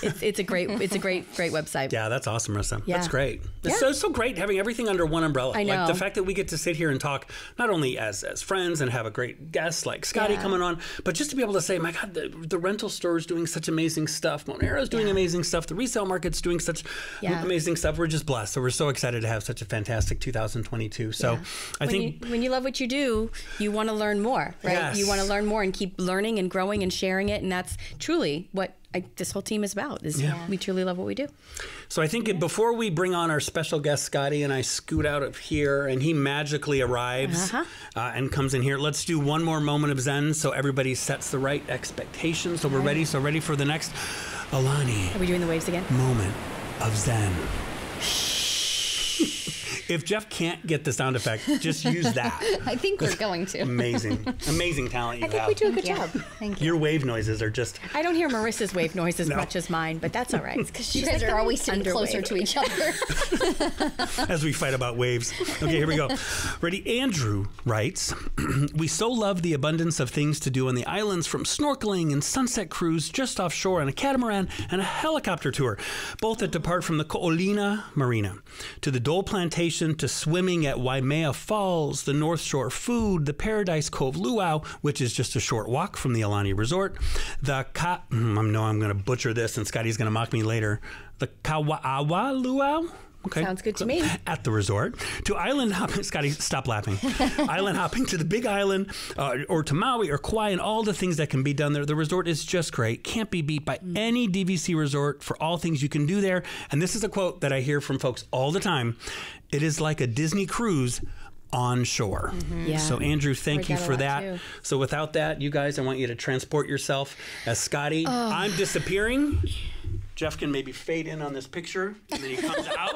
it's a great website. Yeah, that's awesome, Marissa. Yeah. That's great. It's so great having everything under one umbrella. I know. Like the fact that we get to sit here and talk not only as friends and have a great guest like Scotty coming on, but just to be able to say, my God, the rental store is doing such amazing stuff. Monera is doing amazing stuff. The resale market's doing such amazing stuff. We're just blessed. So we're so excited to have such a fantastic 2022. So I think when you love what you do, you want to learn more, right? Yes. You want to learn more and keep learning and growing and sharing it. And that's truly what this whole team is about, we truly love what we do. So I think before we bring on our special guest, Scotty, and I scoot out of here and he magically arrives and comes in here, let's do one more moment of Zen so everybody sets the right expectations. So we're ready. So ready for the next Alani. Are we doing the waves again? Moment of Zen. If Jeff can't get the sound effect, just use that. I think we're going to. Amazing talent you have. I think we do a good job. Thank you. Your wave noises are just... I don't hear Marissa's wave noise as much as mine, but that's all right. Because you guys are always sitting closer to each other. As we fight about waves. Okay, here we go. Ready? Andrew writes, we so love the abundance of things to do on the islands, from snorkeling and sunset cruise just offshore on a catamaran and a helicopter tour, both that depart from the Ko'olina Marina, to the Dole Plantation, to swimming at Waimea Falls, the North Shore Food, the Paradise Cove Luau, which is just a short walk from the Alani Resort, the I'm going to butcher this and Scotty's going to mock me later, the Kawa'awa Luau, Okay. Sounds good to me. At the resort, to island hopping. Scotty, stop laughing. Island hopping to the Big Island, or to Maui or Kauai, and all the things that can be done there. The resort is just great. Can't be beat by any DVC resort for all things you can do there. And this is a quote that I hear from folks all the time. It is like a Disney cruise on shore. Yeah. So Andrew, thank you Heard that a for lot, that. too. So without that, you guys, I want you to transport yourself as Scotty. I'm disappearing. Jeff can maybe fade in on this picture, and then he comes out,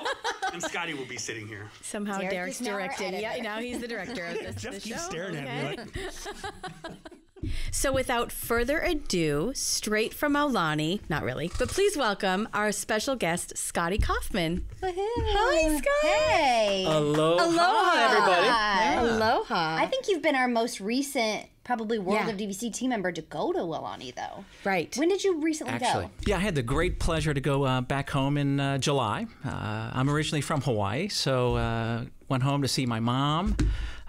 and Scotty will be sitting here. Somehow Derek Derek's is now our directing. Yeah, editor. now he's the director of this Jeff the keeps show. staring at me like, So without further ado, straight from Aulani, not really, but please welcome our special guest, Scotty Kaufman. Hi, Scotty. Hey. aloha, Aloha. everybody. Aloha. I think you've been our most recent, probably World Yeah. of DVC team member to go to Aulani, though. Right. When did you recently Actually, go? yeah, I had the great pleasure to go back home in July. I'm originally from Hawaii, so went home to see my mom.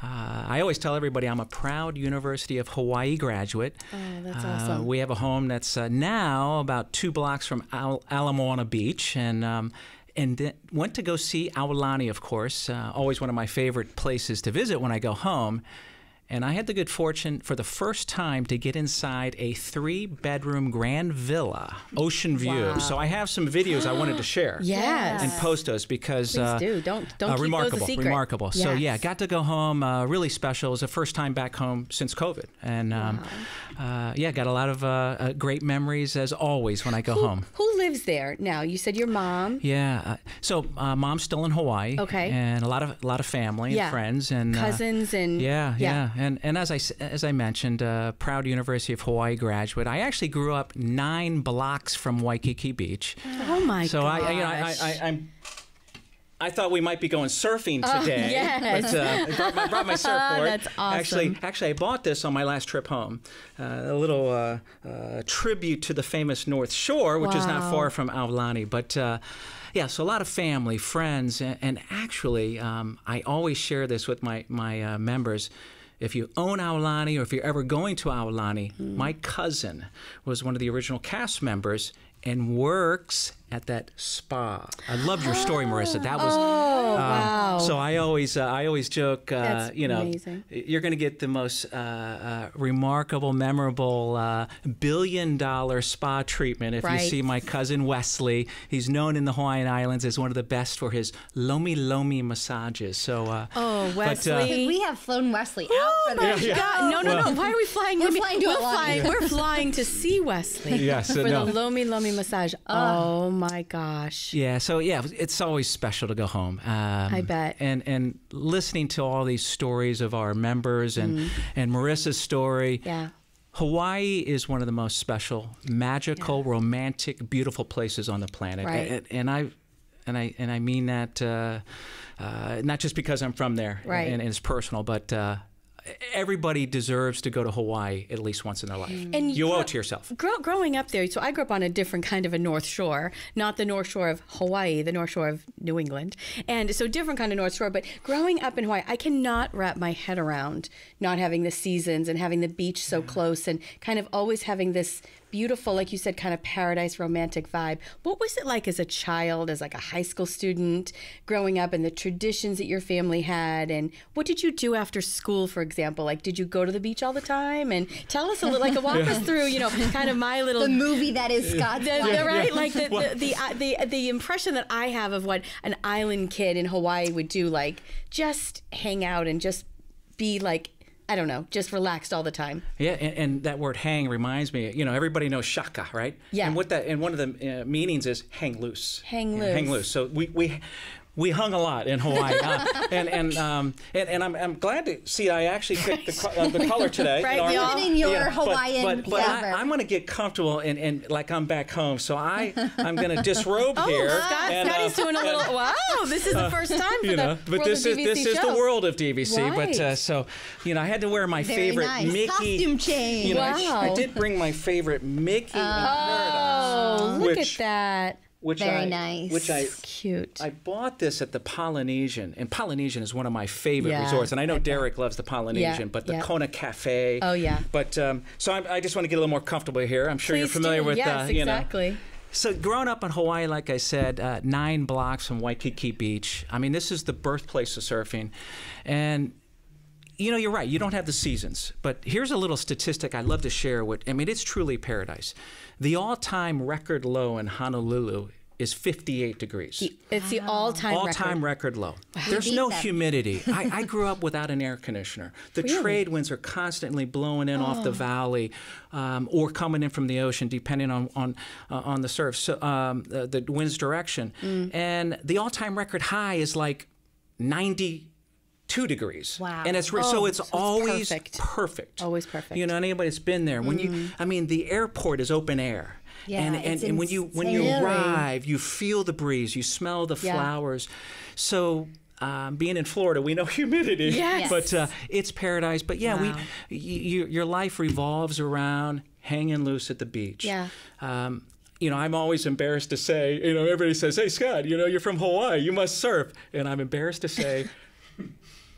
I always tell everybody I'm a proud University of Hawaii graduate. Oh, that's awesome. We have a home that's now about 2 blocks from Ala Moana Beach, and then went to go see Aulani, of course. Always one of my favorite places to visit when I go home. And I had the good fortune for the first time to get inside a 3-bedroom grand villa, ocean view. So I have some videos I wanted to share. Yes. And post those because Please do. Don't keep those a remarkable, secret. remarkable. So Yes. yeah, got to go home. Really special. It was the first time back home since COVID, and yeah, got a lot of great memories as always when I go home. Who lives there now? You said your mom. Yeah. So mom's still in Hawaii. Okay. And a lot of family Yeah. and friends and Cousins and yeah. And as I mentioned, proud University of Hawaii graduate. I actually grew up 9 blocks from Waikiki Beach. Oh my So gosh. I thought we might be going surfing today. yes. But I brought my surfboard. That's awesome. Actually, I bought this on my last trip home. A little tribute to the famous North Shore, which is not far from Aulani. But yeah, so a lot of family, friends, and actually, I always share this with my members. If you own Aulani or if you're ever going to Aulani, my cousin was one of the original cast members and works at that spa. I loved your story, Marissa. That was wow. So I always joke, That's you know, amazing. you're going to get the most remarkable, memorable $1 billion spa treatment if you Right. see my cousin Wesley. He's known in the Hawaiian Islands as one of the best for his lomi lomi massages. So Wesley. We have flown Wesley out for Oh this. my God! No! Why are we flying? We're flying to Aulani. We're flying to see Wesley. Yes, for no. the Lomi Lomi massage. Oh my gosh! yeah, so yeah, it's always special to go home. I bet. And listening to all these stories of our members and Marissa's story. Yeah. Hawaii is one of the most special, magical, romantic, beautiful places on the planet. Right. And I mean that not just because I'm from there Right. and it's personal, but everybody deserves to go to Hawaii at least once in their life. And you owe it to yourself. Growing up there, so I grew up on a different kind of a North Shore, not the North Shore of Hawaii, the North Shore of New England. And so different kind of North Shore. But growing up in Hawaii, I cannot wrap my head around not having the seasons and having the beach so close and kind of always having this beautiful, like you said, kind of paradise romantic vibe. What was it like as a child, as like a high school student, growing up, and the traditions that your family had? And what did you do after school, for example? Like, did you go to the beach all the time? And tell us a little, like, walk us through, you know, kind of my little The movie that is Scott's life. right, like the impression that I have of what an island kid in Hawaii would do, like just hang out and just be like, I don't know, just relaxed all the time. Yeah, and that word "hang" reminds me. You know, everybody knows shaka, right? Yeah. And one of the meanings is hang loose. Hang Yeah, loose. hang loose. So we hung a lot in Hawaii, and I'm glad to see I actually picked the color today. Right, You know, we all- Living in your yeah, Hawaiian but flavor. I'm going to get comfortable and like I'm back home. So I'm going to disrobe here. Scotty's doing a little. Wow, this is the first time for You know, the but World this of is DVC show. the world of DVC. Right. But so you know, I had to wear my Very favorite nice. Mickey Costume change. You know, Wow. I did bring my favorite Mickey. Oh, look Which- at that. Very nice. Which Cute. I bought this at the Polynesian, and Polynesian is one of my favorite Yeah, resorts. And I know Derek loves the Polynesian, but the yeah. Kona Cafe. Oh, yeah. But so I just want to get a little more comfortable here. I'm sure you're Please familiar do. with Yes, you know. exactly. So growing up in Hawaii, like I said, 9 blocks from Waikiki Beach. I mean, this is the birthplace of surfing. And, you know, you're right. You don't have the seasons. But here's a little statistic I'd love to share. It's truly paradise. The all-time record low in Honolulu is 58 degrees. It's the all-time record low. There's no humidity. I grew up without an air conditioner. The trade winds are constantly blowing in off the valley or coming in from the ocean, depending on the surf, so, the wind's direction. And the all-time record high is like 92 degrees. Wow. And it's always perfect. Always perfect. You know, anybody that's been there, when the airport is open air. Yeah, and when you arrive, you feel the breeze, you smell the flowers. So being in Florida, we know humidity, yes. but it's paradise. But yeah, your life revolves around hanging loose at the beach. Yeah. You know, I'm always embarrassed to say, you know, everybody says, "Hey, Scott, you know, you're from Hawaii, you must surf," and I'm embarrassed to say,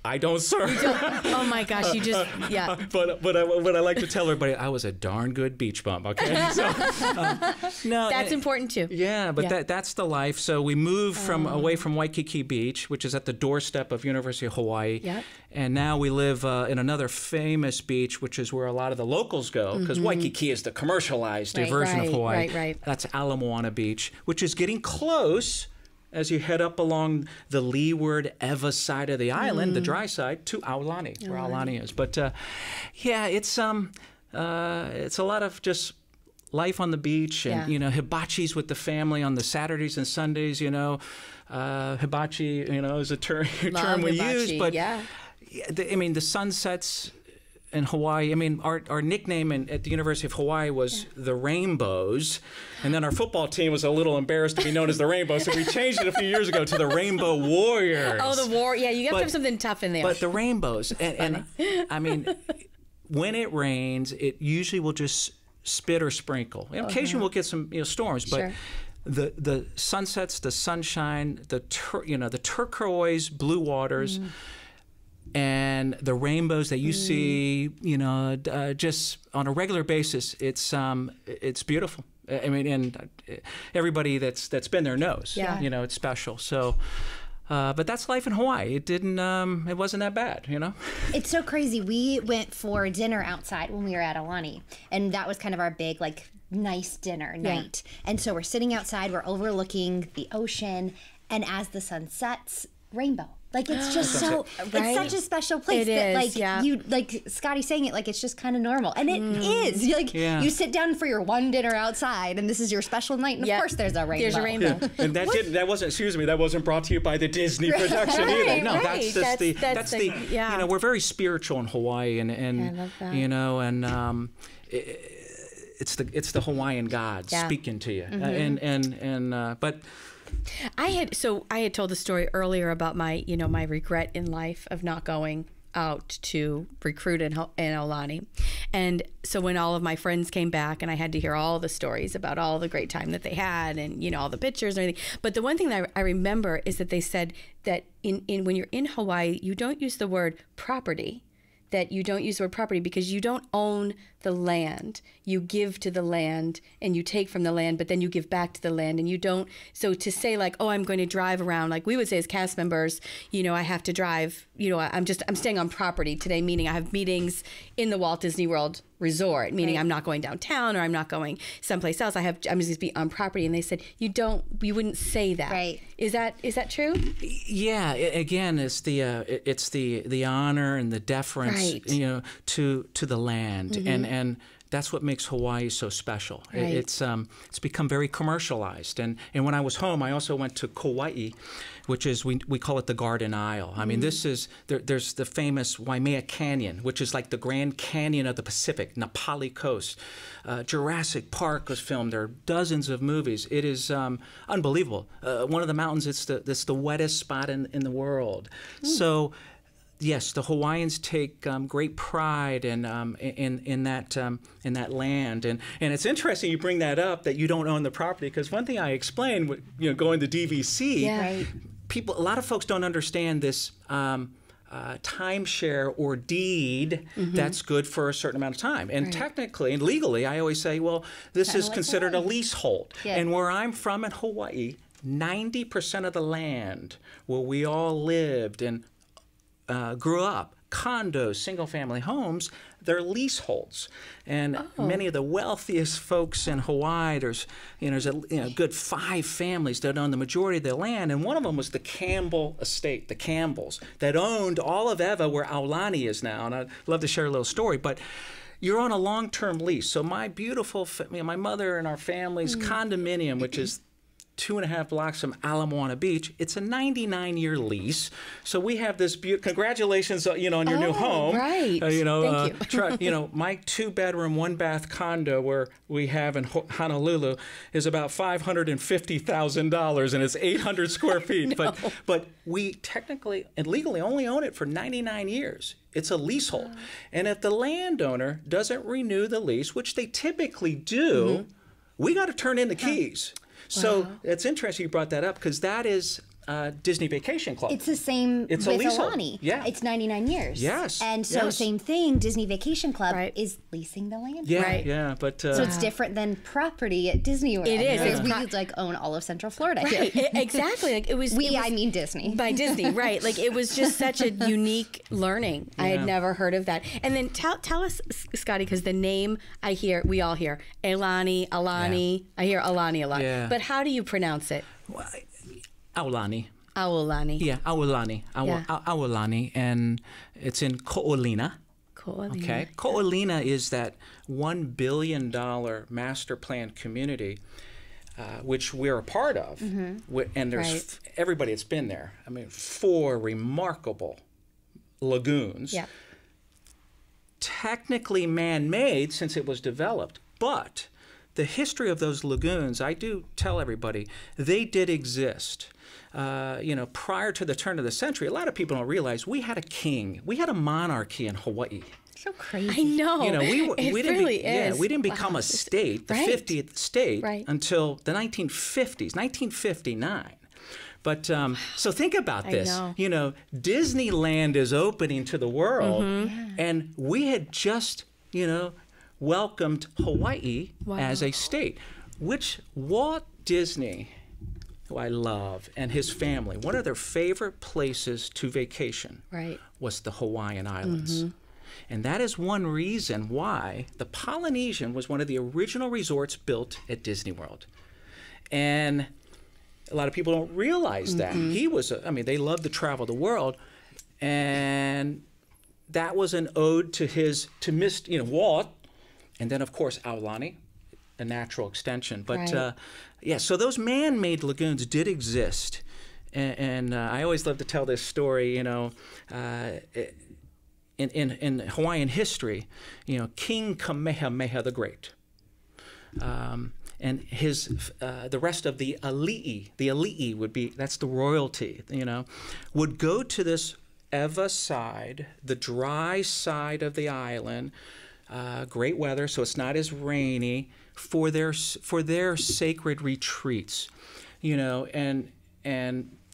I don't surf. Oh my gosh, you just, yeah. But I like to tell everybody, I was a darn good beach bum, okay? So, no, that's important too. Yeah, but that's the life. So we moved away from Waikiki Beach, which is at the doorstep of University of Hawaii. Yep. And now we live in another famous beach, which is where a lot of the locals go, because Waikiki is the commercialized version of Hawaii. Right. That's Ala Moana Beach, which is getting close as you head up along the leeward Ewa side of the island, the dry side, to Aulani, where Aulani is. But yeah, it's a lot of just life on the beach, and you know, hibachis with the family on the Saturdays and Sundays. You know, hibachi, you know, is a term we use. But I mean, the sunsets in Hawaii. I mean, our nickname at the University of Hawaii was the Rainbows, and then our football team was a little embarrassed to be known as the Rainbows, so we changed it a few years ago to the Rainbow Warriors. Oh, the war! Yeah, you have to have something tough in there. But the Rainbows, and I mean, when it rains, it usually will just spit or sprinkle. And occasionally we'll get some storms, but. The sunsets, the sunshine, the turquoise blue waters. And the rainbows that you see, you know, just on a regular basis, it's beautiful. I mean, and everybody that's been there knows, you know, it's special. So, but that's life in Hawaii. It wasn't that bad, you know. It's so crazy. We went for dinner outside when we were at Aulani, and that was kind of our big nice dinner night. And so we're sitting outside, we're overlooking the ocean, and as the sun sets, rainbow. It's just so, it's such a special place you, Scotty saying it, it's just kind of normal. And it is. You sit down for your one dinner outside, and this is your special night, and of course there's a rainbow. There's a rainbow. Yeah. And that wasn't brought to you by the Disney production either. No, that's the you know, we're very spiritual in Hawaii, and I love that. You know, and it's the Hawaiian God speaking to you. But I had told the story earlier about my regret in life of not going out to recruit in Aulani. And so when all of my friends came back, and I had to hear all the stories about all the great time that they had, and you know, all the pictures and everything. But the one thing that I remember is that they said that when you're in Hawaii, you don't use the word property. That you don't use the word property because you don't own the land. You give to the land and you take from the land, but then you give back to the land, and you don't. So to say I'm going to drive around, like we would say as cast members, you know, I have to drive, you know, I'm staying on property today, meaning I have meetings in the Walt Disney World Resort, meaning I'm not going downtown or I'm not going someplace else. I'm just going to be on property. And they said, you wouldn't say that. Right. Is that true? Yeah. Again, it's the honor and the deference, you know, to the land, and that's what makes Hawaii so special. Right. It's become very commercialized, and when I was home, I also went to Kauai, which is we call it the Garden Isle. I mean, there's the famous Waimea Canyon, which is like the Grand Canyon of the Pacific, Napali Coast. Jurassic Park was filmed. There are dozens of movies. It is unbelievable. One of the mountains, it's the wettest spot in the world. So. Yes, the Hawaiians take great pride in that land, and it's interesting you bring that up, that you don't own the property, because one thing I explained, you know, going to DVC, a lot of folks don't understand this timeshare or deed that's good for a certain amount of time. And technically and legally, I always say, well, this is considered a leasehold. Yeah. And where I'm from in Hawaii, 90% of the land where we all lived and grew up, condos, single-family homes, they're leaseholds. And many of the wealthiest folks in Hawaii, there's a good 5 families that own the majority of the land, and one of them was the Campbell estate, the Campbells, that owned all of Ewa, where Aulani is now. And I'd love to share a little story, but you're on a long-term lease. So my beautiful, my mother and our family's condominium, which is 2.5 blocks from Ala Moana Beach. It's a 99-year lease. So we have this congratulations, on your new home. Right. Thank you. My 2-bedroom, 1-bath condo where we have in Honolulu is about $550,000 and it's 800 square feet. But we technically and legally only own it for 99 years. It's a leasehold. And if the landowner doesn't renew the lease, which they typically do, we got to turn in the keys. So it's interesting you brought that up because that is Disney Vacation Club. It's the same with Aulani. Yeah. It's 99 years. Yes. And so same thing, Disney Vacation Club is leasing the land. Yeah, Right. yeah. But So it's different than property at Disney World. It is. Because Yeah. we own all of Central Florida. Right. Exactly. Like it was. I mean Disney. By Disney, right? Like it was just such a unique learning. I had never heard of that. And then tell us, Scotty, because the name we all hear Aulani. I hear Aulani a lot. Yeah. But how do you pronounce it? Aulani. Aulani. Yeah, Aulani. Aulani. And it's in Ko'olina. Ko'olina. Okay. Ko'olina is that $1 billion master plan community, which we're a part of. And there's everybody that's been there. I mean, 4 remarkable lagoons. Yeah. Technically man-made since it was developed, but the history of those lagoons, I do tell everybody, they did exist. Prior to the turn of the century, a lot of people don't realize we had a king. We had a monarchy in Hawaii. So crazy. I know. We didn't become Wow. a state, the Right. 50th state, Right. until the 1950s, 1959. But so think about this. know. Disneyland is opening to the world, and we had just, welcomed Hawaii as a state, which Walt Disney, who I love, and his family, one of their favorite places to vacation was the Hawaiian Islands. And that is one reason why the Polynesian was one of the original resorts built at Disney World. And a lot of people don't realize that. He was, they love to travel the world. And that was an ode to Walt. And then, of course, Aulani, a natural extension. But, so those man-made lagoons did exist. And I always love to tell this story, in Hawaiian history, King Kamehameha the Great, and the rest of the ali'i would be, that's the royalty, would go to this Ewa side, the dry side of the island, great weather, so it's not as rainy, for their sacred retreats, and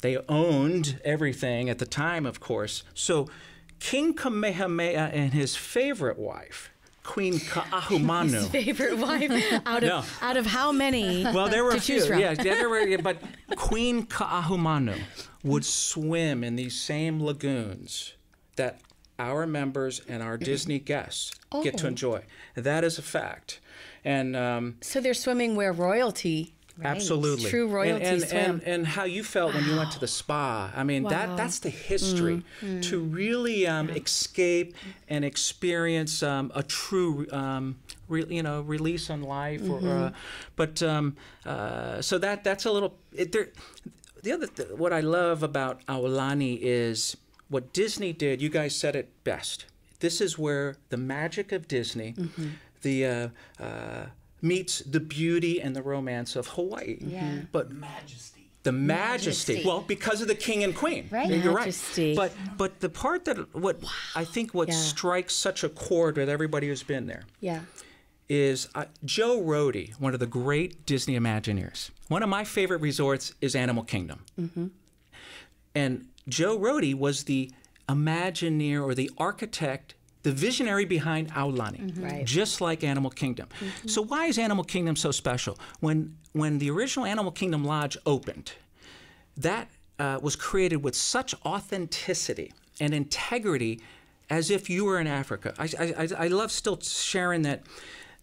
they owned everything at the time, of course. So King Kamehameha and his favorite wife, Queen Ka'ahumanu. His favorite wife out of how many? Well, there were to a few. choose from? But Queen Ka'ahumanu would swim in these same lagoons that our members and our Disney guests get to enjoy. That is a fact. And so they're swimming where royalty. Absolutely. True royalty swim. And how you felt when you went to the spa. I mean, that's the history. To really escape and experience a true, release on life. So that's a little. What I love about Aulani is what Disney did. You guys said it best. This is where the magic of Disney, meets the beauty and the romance of Hawaii. Yeah. But the majesty. Well, because of the king and queen. Right. You're Majesty. right. But the part that I think strikes such a chord with everybody who's been there is Joe Rohde, one of the great Disney Imagineers. One of my favorite resorts is Animal Kingdom. And Joe Rohde was the Imagineer or the architect, the visionary behind Aulani, Right. just like Animal Kingdom. So why is Animal Kingdom so special? When the original Animal Kingdom Lodge opened, that was created with such authenticity and integrity as if you were in Africa. I love still sharing that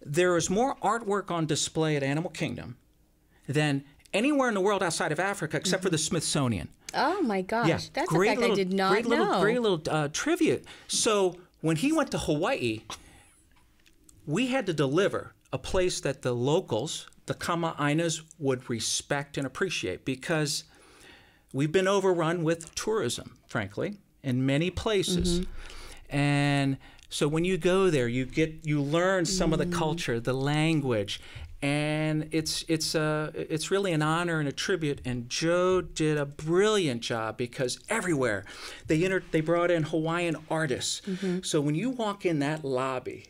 there is more artwork on display at Animal Kingdom than anywhere in the world outside of Africa except for the Smithsonian. Oh my gosh, Yeah, that's a fact I did not know. Great little trivia. So when he went to Hawaii, we had to deliver a place that the locals, the Kama'ainas, would respect and appreciate because we've been overrun with tourism, frankly, in many places. And so when you go there, you learn some of the culture, the language, and it's really an honor and a tribute. And Joe did a brilliant job because everywhere they brought in Hawaiian artists. So when you walk in that lobby,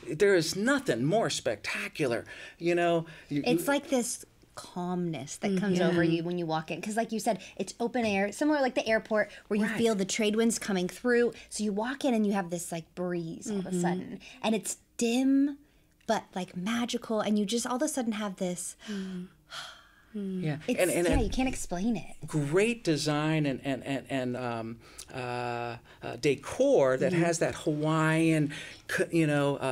there is nothing more spectacular. It's like this calmness that comes over you when you walk in, because like you said, it's open air, similar like the airport where you feel the trade winds coming through. So you walk in and you have this like breeze all of a sudden, and it's dim but like magical, and you just all of a sudden have this Yeah, you can't explain it. Great design and decor that has that Hawaiian,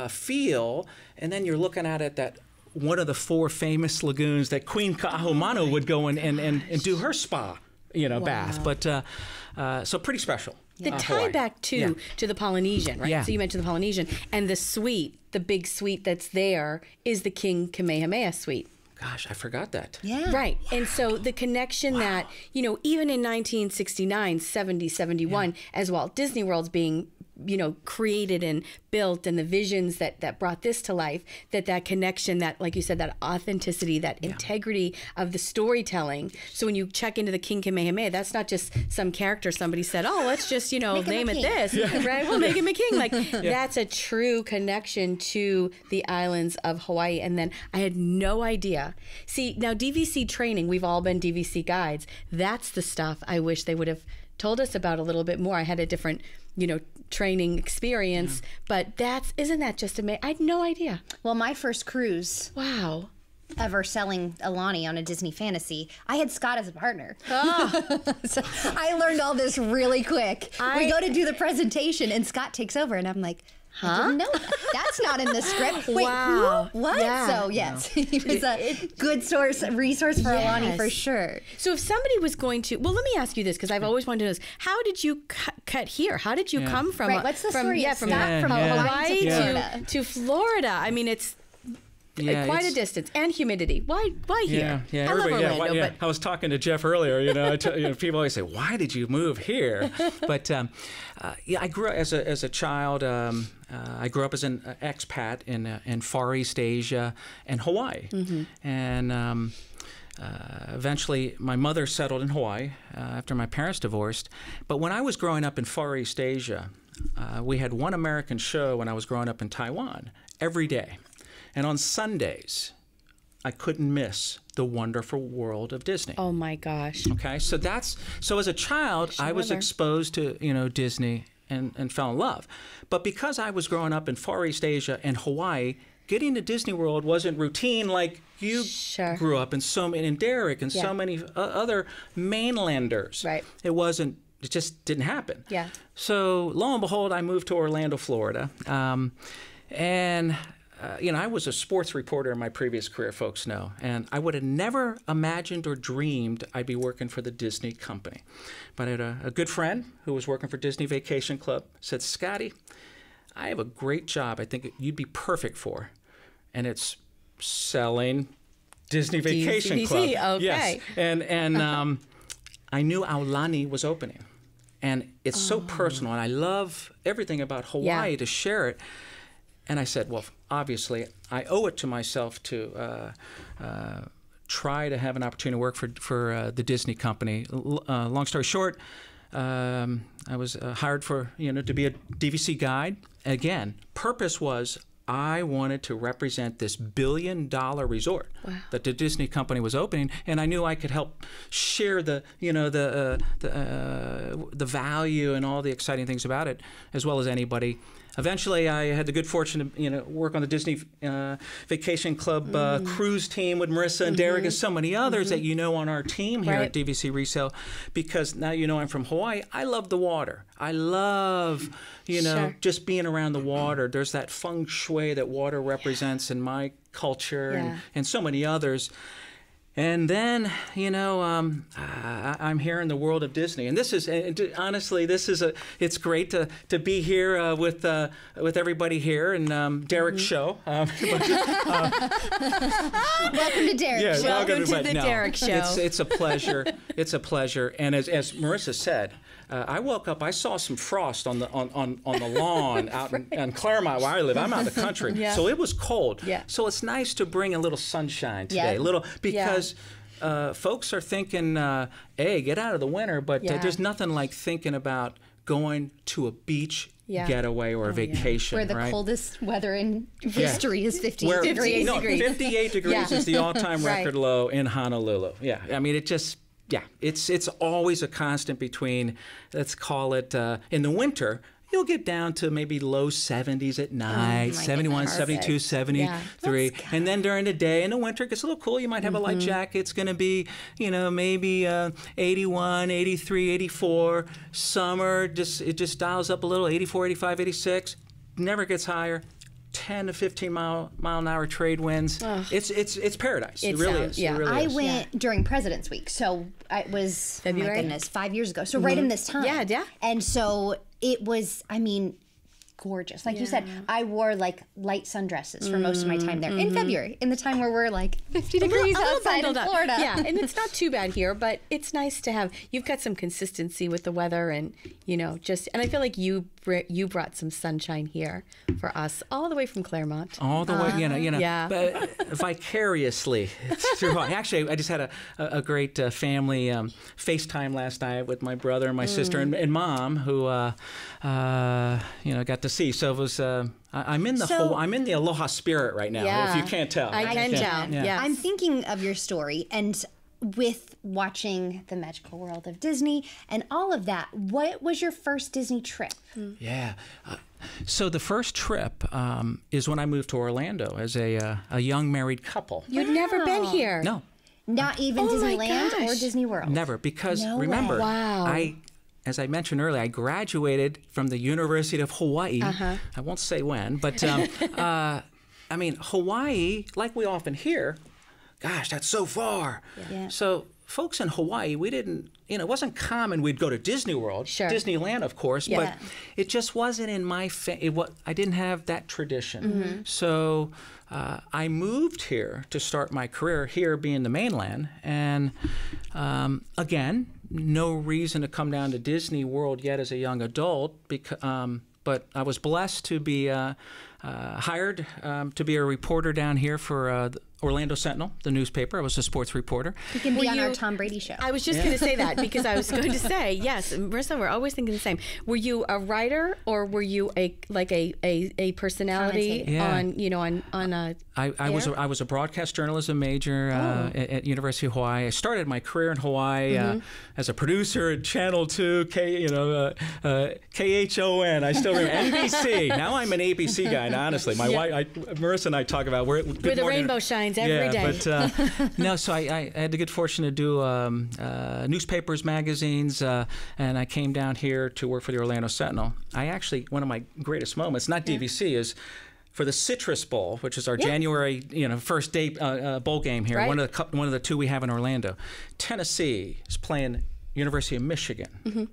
feel, and then you're looking at that one of the 4 famous lagoons that Queen Kaahumanu would go in and do her spa, bath. But so pretty special. The tie Hawaii. back to the Polynesian, right? Yeah. So you mentioned the Polynesian, and the suite, the big suite that's there, is the King Kamehameha suite. Gosh, I forgot that. Yeah. Right. And so the connection that, even in 1969, 70, 71, as Walt Disney World's being, created and built, and the visions that brought this to life, that connection, that, like you said, that authenticity, that integrity of the storytelling. So when you check into the King Kamehameha, that's not just some character somebody said, oh, let's just, name it this, right? We'll make him a king. Like, that's a true connection to the islands of Hawaii. And then I had no idea. See, now DVC training, we've all been DVC guides. That's the stuff I wish they would have told us about a little bit more. I had a different, training experience, but isn't that just amazing? I had no idea. Well, my first cruise Wow. ever selling Aulani on a Disney Fantasy, I had Scott as a partner. So I learned all this really quick. We go to do the presentation and Scott takes over and I'm like, I didn't know that. That's not in the script. Wait, Wow. who? What? Yeah. So yes, he was a good resource for Aulani for sure. So if somebody was going to, let me ask you this, because I've always wanted to know this. How did you cut here? How did you come from? Right, what's the story of from Scott from Hawaii to Florida? to Florida? I mean, it's quite a distance, and humidity. Why here? Yeah, I love Orlando, but I was talking to Jeff earlier. People always say, "Why did you move here?" But I grew up as a child. I grew up as an expat in Far East Asia and Hawaii, and eventually my mother settled in Hawaii after my parents divorced. But when I was growing up in Far East Asia, we had one American show when I was growing up in Taiwan every day. And on Sundays, I couldn't miss the wonderful world of Disney. oh my gosh. Okay, so as a child, I was exposed to Disney and fell in love. But because I was growing up in Far East Asia and Hawaii, getting to Disney World wasn't routine like you grew up in and Derek and so many other mainlanders. Right. It just didn't happen. Yeah. So lo and behold, I moved to Orlando, Florida, and. I was a sports reporter in my previous career, folks know, and I would have never imagined or dreamed I'd be working for the Disney company. But I had a good friend who was working for Disney Vacation Club, said, Scotty, I have a great job I think you'd be perfect for, and it's selling Disney Vacation Club. Okay. Yes. And I knew Aulani was opening, and it's so personal, and I love everything about Hawaii to share it. And I said, well, obviously, I owe it to myself to try to have an opportunity to work for the Disney company. Long story short, I was hired to be a DVC guide. Again, purpose was I wanted to represent this billion-dollar resort that the Disney company was opening, and I knew I could help share the value and all the exciting things about it, as well as anybody. Eventually, I had the good fortune to work on the Disney Vacation Club cruise team with Marissa and Derek and so many others that you know on our team here at DVC Resale. Because now you know I'm from Hawaii. I love the water. I love just being around the water. There's that feng shui that water represents in my culture and so many others. And then, I'm here in the world of Disney, and this is honestly, it's great to be here with everybody here and Derek's show. Welcome to Derek's show. Welcome to the Derek Show. It's a pleasure. It's a pleasure. And as Marissa said, I woke up. I saw some frost on the lawn out in Claremont, where I live. I'm out of the country, so it was cold. Yeah. So it's nice to bring a little sunshine today, because folks are thinking, "Hey, get out of the winter," but there's nothing like thinking about going to a beach getaway or a vacation, where the coldest weather in history is 58 degrees. No, 58 degrees is the all-time record low in Honolulu. Yeah, I mean, it's always a constant between, let's call it, in the winter, you'll get down to maybe low 70s at night, 71, 72, 73. And then during the day, in the winter, it gets a little cool. You might have a light jacket. It's going to be, maybe 81, 83, 84. Summer, it just dials up a little, 84, 85, 86. Never gets higher. 10 to 15 mile an hour trade winds. It's paradise. It really is. Yeah. It really I is. went during President's Week, so it was February? Oh my goodness, 5 years ago. So right in this time. Yeah. And so it was, gorgeous. Like you said, I wore like light sundresses for most of my time there in February, in the time where we're like 50 degrees outside in Florida. Yeah, and it's not too bad here, but it's nice to have. You've got some consistency with the weather, and and I feel like you brought some sunshine here for us, all the way from Claremont. All the way, Yeah. but vicariously through. Actually, I just had a great family FaceTime last night with my brother and my sister and mom, who got to see. So it was. I'm in the aloha spirit right now. If you can't tell, I can tell. Yeah. I'm thinking of your story, and with watching the magical world of Disney and all of that, what was your first Disney trip? Yeah. So the first trip is when I moved to Orlando as a young married couple. You'd never been here. No. Not even Disneyland or Disney World? Never, because remember, as I mentioned earlier, I graduated from the University of Hawaii. I won't say when, but Hawaii, like we often hear, gosh, that's so far. Yeah. So folks in Hawaii, we didn't, it wasn't common we'd go to Disney World, Disneyland, of course, but it just wasn't in my, I didn't have that tradition. So I moved here to start my career, here being the mainland, and again, no reason to come down to Disney World yet as a young adult, but I was blessed to be hired to be a reporter down here for the Orlando Sentinel, the newspaper. I was a sports reporter. You can be on our Tom Brady show. I was just going to say that, because I was going to say, yes, Marissa, we're always thinking the same. Were you a writer, or were you a personality on I was a broadcast journalism major at University of Hawaii. I started my career in Hawaii as a producer at Channel 2, KHON. I still remember NBC. Now I'm an ABC guy. Now, honestly, my wife, Marissa, and I talk about where the rainbow shines every day. But no. So I had the good fortune to do newspapers, magazines, and I came down here to work for the Orlando Sentinel. One of my greatest moments, not DVC, is for the Citrus Bowl, which is our January, first day bowl game here. Right. One of the two we have in Orlando. Tennessee is playing University of Michigan.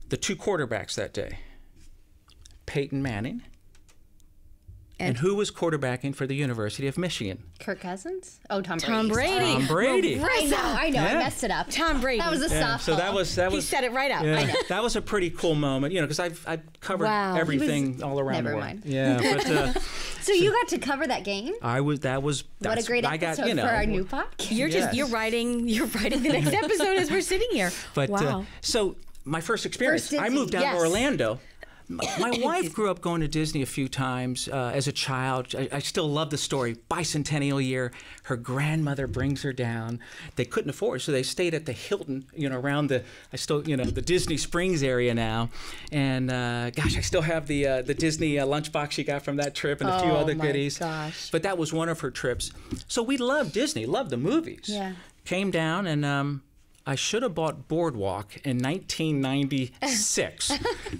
The two quarterbacks that day, Peyton Manning. And who was quarterbacking for the University of Michigan? Kirk Cousins? Oh, Tom Brady. Tom Brady. Tom Brady. Well, I know. I messed it up. Tom Brady. That was a softball. So that was. He set it right up. Yeah, I know. That was a pretty cool moment, because I've covered everything all around the world. Mind. Yeah, but. So you got to cover that game? What a great episode for our new podcast. You're writing the next episode as we're sitting here. But so my first experience, I moved down to Orlando. My wife grew up going to Disney a few times as a child. I still love the story. Bicentennial year, her grandmother brings her down. They couldn't afford, so they stayed at the Hilton, around the the Disney Springs area now. And gosh, I still have the Disney lunchbox she got from that trip and a few other goodies. Gosh. But that was one of her trips. So we loved Disney, loved the movies. Yeah. Came down and. I should have bought Boardwalk in 1996.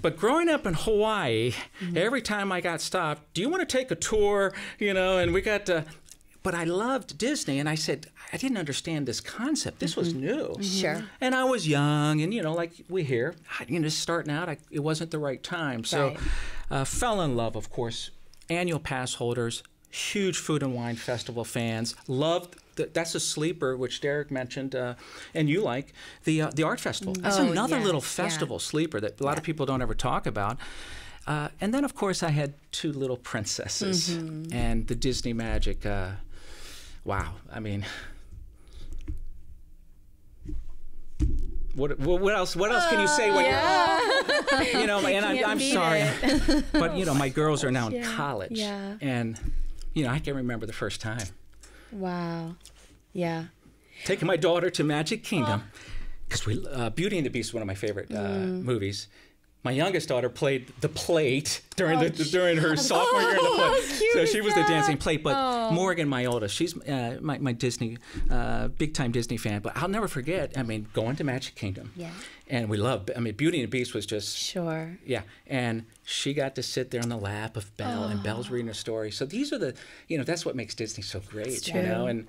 But growing up in Hawaii, every time I got stopped, do you want to take a tour? And we got to... But I loved Disney, and I said, I didn't understand this concept. This was new. Sure. And I was young, and, like we hear, starting out, it wasn't the right time. So fell in love, of course. Annual pass holders, huge Food and Wine Festival fans, loved... That's a sleeper, which Derek mentioned, and you like, the Art Festival. That's another little festival sleeper that a lot of people don't ever talk about. And then, of course, I had two little princesses and the Disney magic. Wow. I mean, what else? What else can you say when you're, and I'm sorry, but my girls are now in college, and I can remember the first time. Wow. Yeah. Taking my daughter to Magic Kingdom, because Beauty and the Beast is one of my favorite movies. My youngest daughter played the plate during her sophomore year in the play. So she was the dancing plate. But Morgan, my oldest, she's my Disney, big time Disney fan. But I'll never forget. Going to Magic Kingdom. Yeah. And we loved. Beauty and the Beast was just sure. Yeah. And she got to sit there on the lap of Belle, and Belle's reading a story. So these are the, that's what makes Disney so great. It's true. And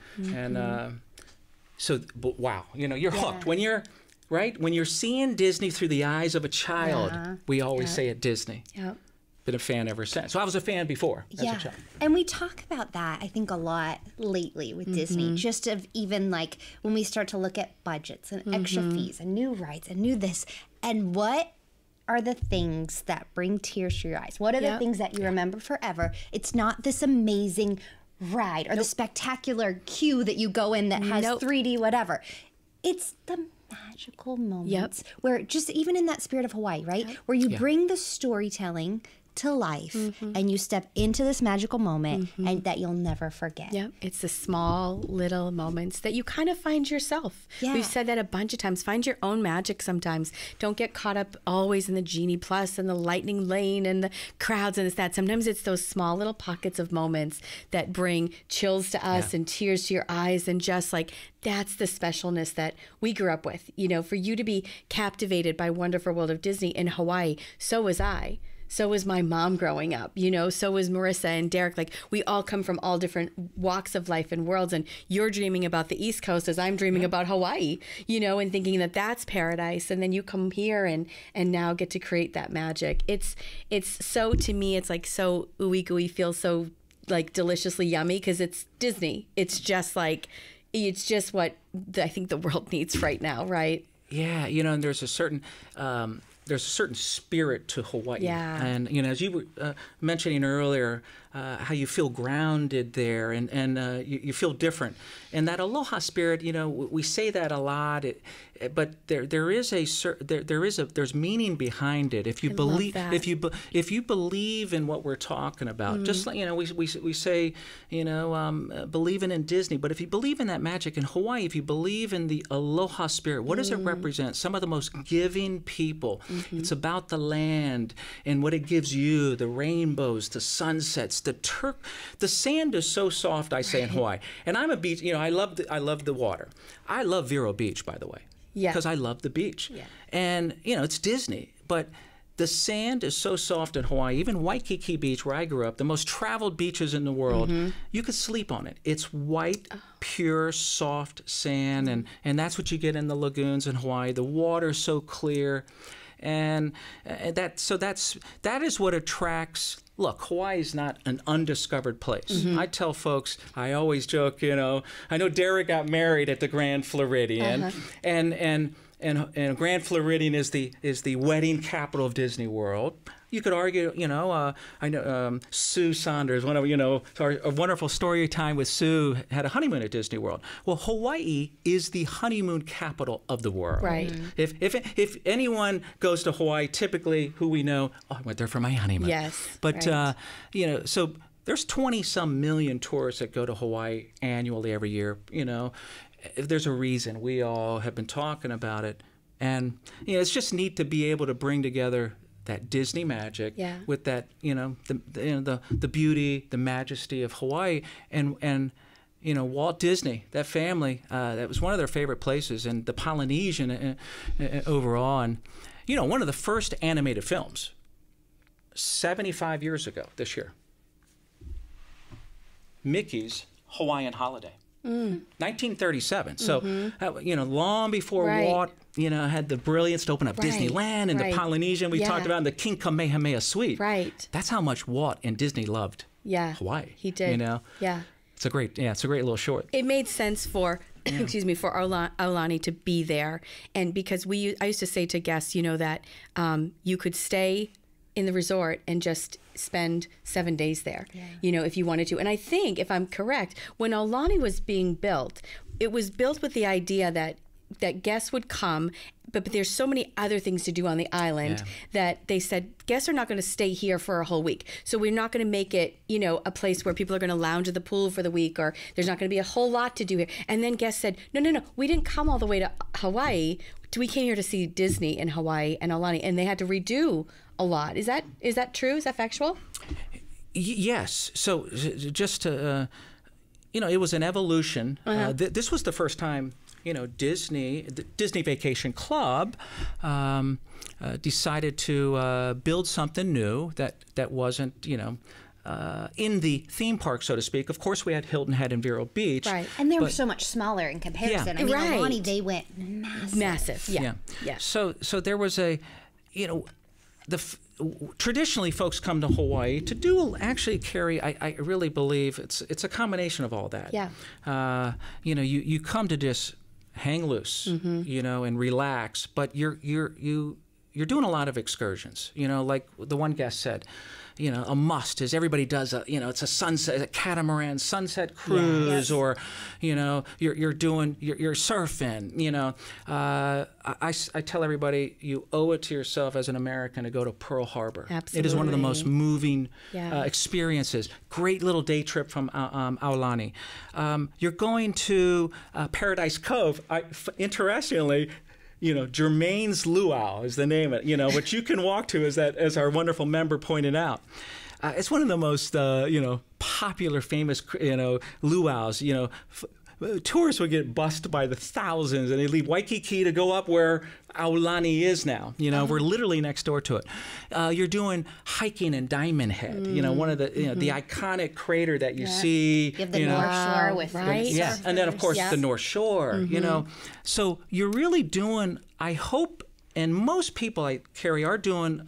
so but wow, you're hooked when you're. Right? When you're seeing Disney through the eyes of a child, we always say at Disney. Yep. Been a fan ever since. So I was a fan before as a child. And we talk about that, I think, a lot lately with Disney. Just of even like when we start to look at budgets and extra fees and new rides and new this. And what are the things that bring tears to your eyes? What are the things that you remember forever? It's not this amazing ride or the spectacular queue that you go in that has 3D whatever. It's the magical moments where just even in that spirit of Hawaii, right? Where you bring the storytelling to life and you step into this magical moment and that you'll never forget. Yep. It's the small little moments that you kind of find yourself. Yeah. We've said that a bunch of times. Find your own magic sometimes. Don't get caught up always in the Genie Plus and the Lightning Lane and the crowds and this, that. Sometimes it's those small little pockets of moments that bring chills to us and tears to your eyes, and just like that's the specialness that we grew up with. For you to be captivated by Wonderful World of Disney in Hawaii, so was I. So was my mom growing up, so was Marissa and Derek. Like, we all come from all different walks of life and worlds, and you're dreaming about the East Coast as I'm dreaming about Hawaii, and thinking that that's paradise. And then you come here and now get to create that magic. It's so, to me, it's like so ooey gooey, feels so like deliciously yummy because it's Disney. It's just what I think the world needs right now, right? Yeah, and there's a certain spirit to Hawaii. Yeah. And, as you were mentioning earlier, how you feel grounded there and you feel different. And that aloha spirit, we say that a lot, but there's meaning behind it. If you believe in what we're talking about, just like, we say, believing in Disney, but if you believe in that magic in Hawaii, if you believe in the aloha spirit, what does it represent? Some of the most giving people. It's about the land and what it gives you, the rainbows, the sunsets, the sand is so soft, I say, in Hawaii. And I'm a beach, I love the water. I love Vero Beach, by the way. Yeah. Because I love the beach. Yeah. And, it's Disney. But the sand is so soft in Hawaii. Even Waikiki Beach, where I grew up, the most traveled beaches in the world, you could sleep on it. It's white, pure, soft sand. And that's what you get in the lagoons in Hawaii. The water's so clear. And that is what attracts. Look, Hawaii is not an undiscovered place. I tell folks, I always joke, I know Derek got married at the Grand Floridian, and Grand Floridian is the wedding capital of Disney World. you could argue, I know Sue Saunders, one of, a wonderful story time with Sue, had a honeymoon at Disney World. Well, Hawaii is the honeymoon capital of the world. Right. If anyone goes to Hawaii, typically who we know, I went there for my honeymoon. Yes. But, right. So there's 20-some million tourists that go to Hawaii annually every year. There's a reason. We all have been talking about it. And, it's just neat to be able to bring together that Disney magic with that, the beauty, the majesty of Hawaii. And Walt Disney, that family, that was one of their favorite places, and the Polynesian overall. And, one of the first animated films, 75 years ago this year, Mickey's Hawaiian Holiday. 1937. So, long before Walt, had the brilliance to open up Disneyland and the Polynesian we talked about, and the King Kamehameha Suite. Right. That's how much Walt and Disney loved Hawaii. He did. Yeah. It's a great little short. It made sense for, for Aulani to be there, and because I used to say to guests, that you could stay in the resort and just spend 7 days there, if you wanted to. And I think, if I'm correct, when Aulani was being built, it was built with the idea that guests would come, but there's so many other things to do on the island that they said guests are not going to stay here for a whole week. So we're not going to make it, a place where people are going to lounge at the pool for the week, or there's not going to be a whole lot to do here. And then guests said, no, we didn't come all the way to Hawaii. We came here to see Disney in Hawaii and Aulani, and they had to redo a lot. Is that true? Is that factual? Yes. So just to, it was an evolution. This was the first time, the Disney Vacation Club decided to build something new that wasn't, in the theme park, so to speak. Of course, we had Hilton Head and Vero Beach. Right. And they were so much smaller in comparison. I mean, Aulani, they went massive. Yeah. So there was a, traditionally folks come to Hawaii to do Carrie, I really believe it's a combination of all that. Yeah. You come to just hang loose, and relax, but you're doing a lot of excursions. Like the one guest said, a must is everybody does it's a sunset, a catamaran sunset cruise, or you're surfing. I tell everybody you owe it to yourself as an American to go to Pearl Harbor. Absolutely. It is one of the most moving experiences. Great little day trip from Aulani. You're going to Paradise Cove. Interestingly, Germain's Luau is the name of it, which you can walk to, as our wonderful member pointed out. It's one of the most, popular, famous, luau's. Tourists would get bussed by the thousands, and they leave Waikiki to go up where Aulani is now. We're literally next door to it. You're doing hiking in Diamond Head. One of the the iconic crater that you see. You have the North Shore with and then of course the North Shore. So you're really doing. I hope, and most people, Carrie, are doing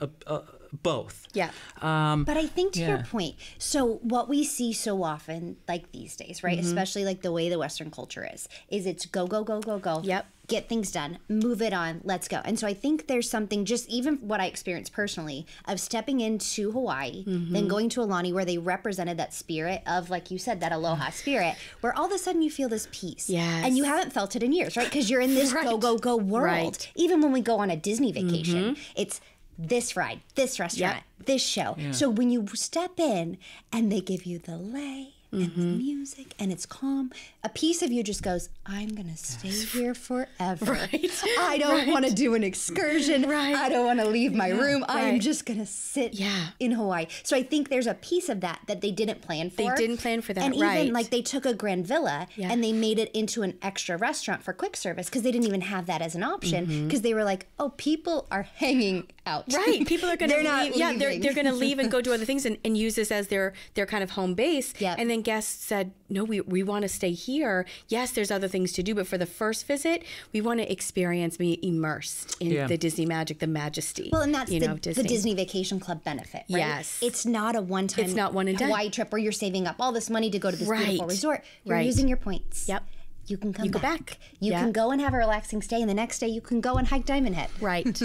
both. Yeah. But I think to your point, so what we see so often, like these days, right? Especially like the way the Western culture is it's go, go, go, go, go. Yep. Get things done, move it on, let's go. And so I think there's something, just even what I experienced personally, of stepping into Hawaii, then going to Aulani, where they represented that spirit of, like you said, that aloha spirit, where all of a sudden you feel this peace. Yes. And you haven't felt it in years, right? Because you're in this go, go, go world. Right. Even when we go on a Disney vacation, it's this ride, this restaurant, this show. Yeah. So when you step in and they give you the lei and the music and it's calm, a piece of you just goes, I'm going to stay here forever. Right. I don't want to do an excursion. I don't want to leave my room. I'm just going to sit in Hawaii. So I think there's a piece of that they didn't plan for. They didn't plan for that, and even like they took a Grand Villa and they made it into an extra restaurant for quick service because they didn't even have that as an option because they were like, oh, people are hanging out. Right. People are going to leave. Yeah, they're going to leave and go do other things and use this as their kind of home base. Yep. And then guests said, no, we want to stay here. Yes, there's other things to do, but for the first visit, we want to experience, be immersed in the Disney magic, the majesty. Well, and that's the Disney Vacation Club benefit, right? Yes. It's not a one-time one and done Hawaii trip where you're saving up all this money to go to this beautiful resort. You're using your points. Yep. you can come You go back. back. You Yeah. can go and have a relaxing stay, and the next day you can go and hike Diamond Head. Right.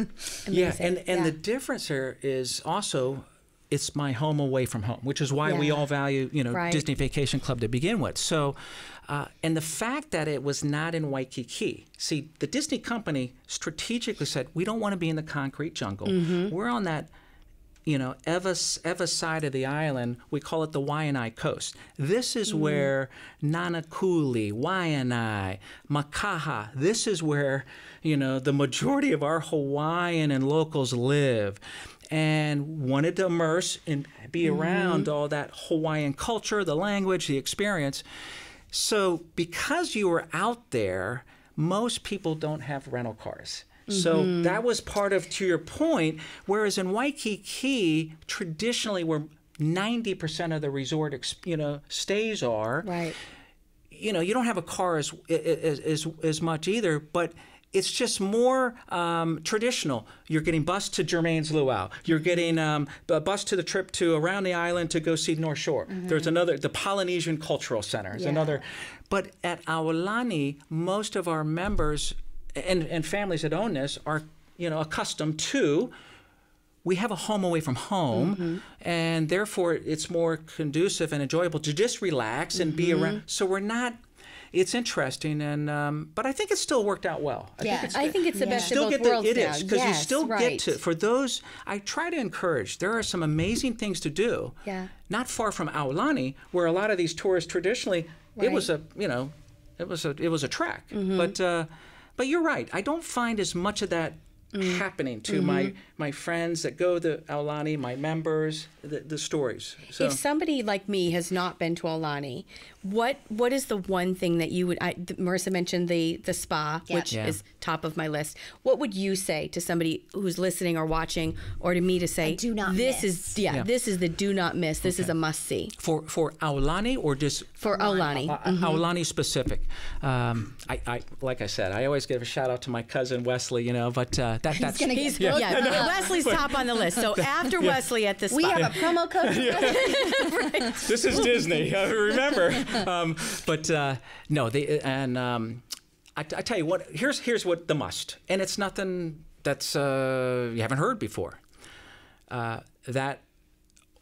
Yeah, Amazing. and the difference here is also it's my home away from home, which is why we Yeah. all value, Right. Disney Vacation Club to begin with. So, and the fact that it was not in Waikiki. See, the Disney company strategically said, we don't want to be in the concrete jungle. We're on that, Ewa side of the island. We call it the Waianae Coast. This is where Nanakuli, Waianae, Makaha, this is where, the majority of our Hawaiian and locals live. And wanted to immerse and be around all that Hawaiian culture, the language, the experience. So because you were out there, most people don't have rental cars. So that was part of, to your point, whereas in Waikiki, traditionally where 90% of the resort, stays are, Right. You don't have a car as much either, but it's just more traditional. You're getting bused to Germain's Luau. You're getting a bus to the trip to around the island to go see North Shore. There's the Polynesian Cultural Center is another. But at Aulani, most of our members and families that own this are, accustomed to, we have a home away from home, and therefore it's more conducive and enjoyable to just relax and be around. So we're not. It's interesting, and but I think it's still worked out well. I think it's the best Still of both get worlds it now. is because you Yes, still right. get to. For those, I try to encourage. There are some amazing things to do. Yeah. Not far from Aulani, where a lot of these tourists traditionally, it was a trek. But you're right. I don't find as much of that happening to my friends that go to Aulani, my members, the stories. So If somebody like me has not been to Aulani, what is the one thing that you would? Marissa mentioned the spa, which is top of my list. What would you say to somebody who's listening or watching, or to me to say, do not this miss. this is the do not miss. This is a must see for Aulani or just for Aulani. Aulani specific. I like I said, I always give a shout out to my cousin Wesley. But that's He's, Wesley's top on the list. So after Wesley at the spa, We have a promo code. This is Disney. Remember, I tell you what. Here's what the must, and it's nothing that's you haven't heard before. That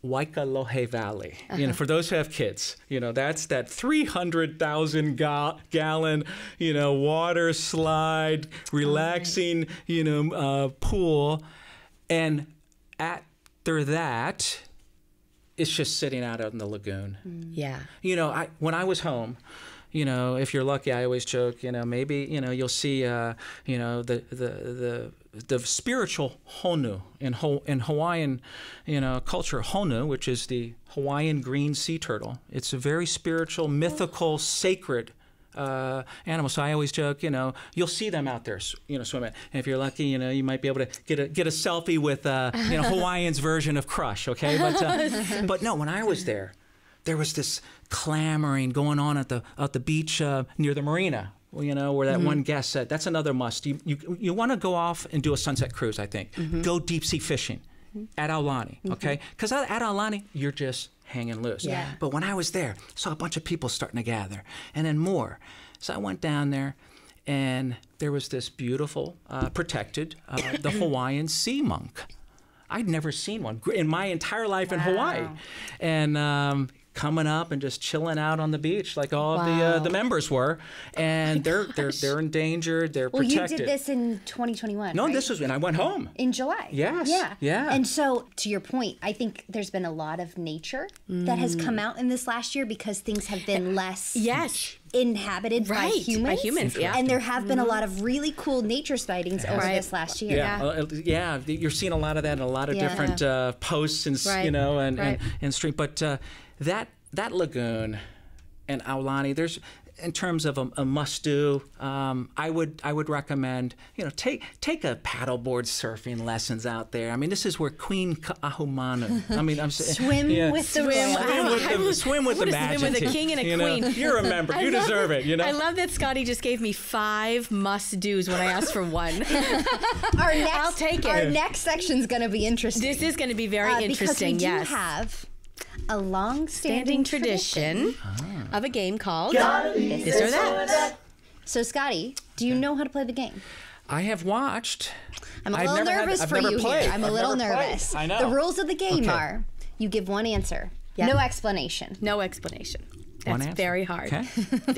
Waikolohe Valley. For those who have kids, that's that 300,000 gallon, water slide, relaxing, pool, and after that, it's just sitting out in the lagoon. yeah, When I was home, if you're lucky, I always joke, maybe, you'll see, the spiritual honu in Hawaiian, culture, honu, which is the Hawaiian green sea turtle. It's a very spiritual, mythical, sacred animal. So I always joke, you'll see them out there, swimming. And if you're lucky, you might be able to get a selfie with, Hawaiian's version of Crush. Okay, but no, when I was there was this clamoring going on at the beach near the marina. Where that one guest said, that's another must. You want to go off and do a sunset cruise, I think. Go deep sea fishing at Aulani, okay? Because at Aulani, you're just hanging loose. Yeah. But when I was there, I saw a bunch of people starting to gather, and then more. So I went down there, and there was this beautiful, protected, the Hawaiian sea monk. I'd never seen one in my entire life in Hawaii. And coming up and just chilling out on the beach like all of the members were, and they're endangered, they're Well, protected. you did this in 2021. No, right? this was when I went home. In July. Yes. Yeah. And so, to your point, I think there's been a lot of nature that has come out in this last year because things have been less inhabited by Right, humans. by humans, yeah. And there have been a lot of really cool nature sightings over Right. this last year. Yeah, you're seeing a lot of that in a lot of different posts and Right. and stream. But that lagoon and Aulani, there's in terms of a must do. I would recommend take a paddleboard surfing lessons out there. I mean, this is where Queen Ka'ahumanu. I mean, I'm saying Swim with the swim with the magic. Swim with a king and a queen. You're a member. You deserve it. I love that Scotty just gave me 5 must-dos when I asked for one. I'll take it. Our next section's going to be interesting. This is going to be very interesting. Because we yes. do have a long-standing Standing tradition of a game called This or That. So, Scotty, do you know how to play the game? I have watched. I'm a little nervous for you here. I'm a little nervous. I know. The rules of the game Okay. are you give one answer, Yeah. no explanation. No explanation. One That's answer. very hard. Okay.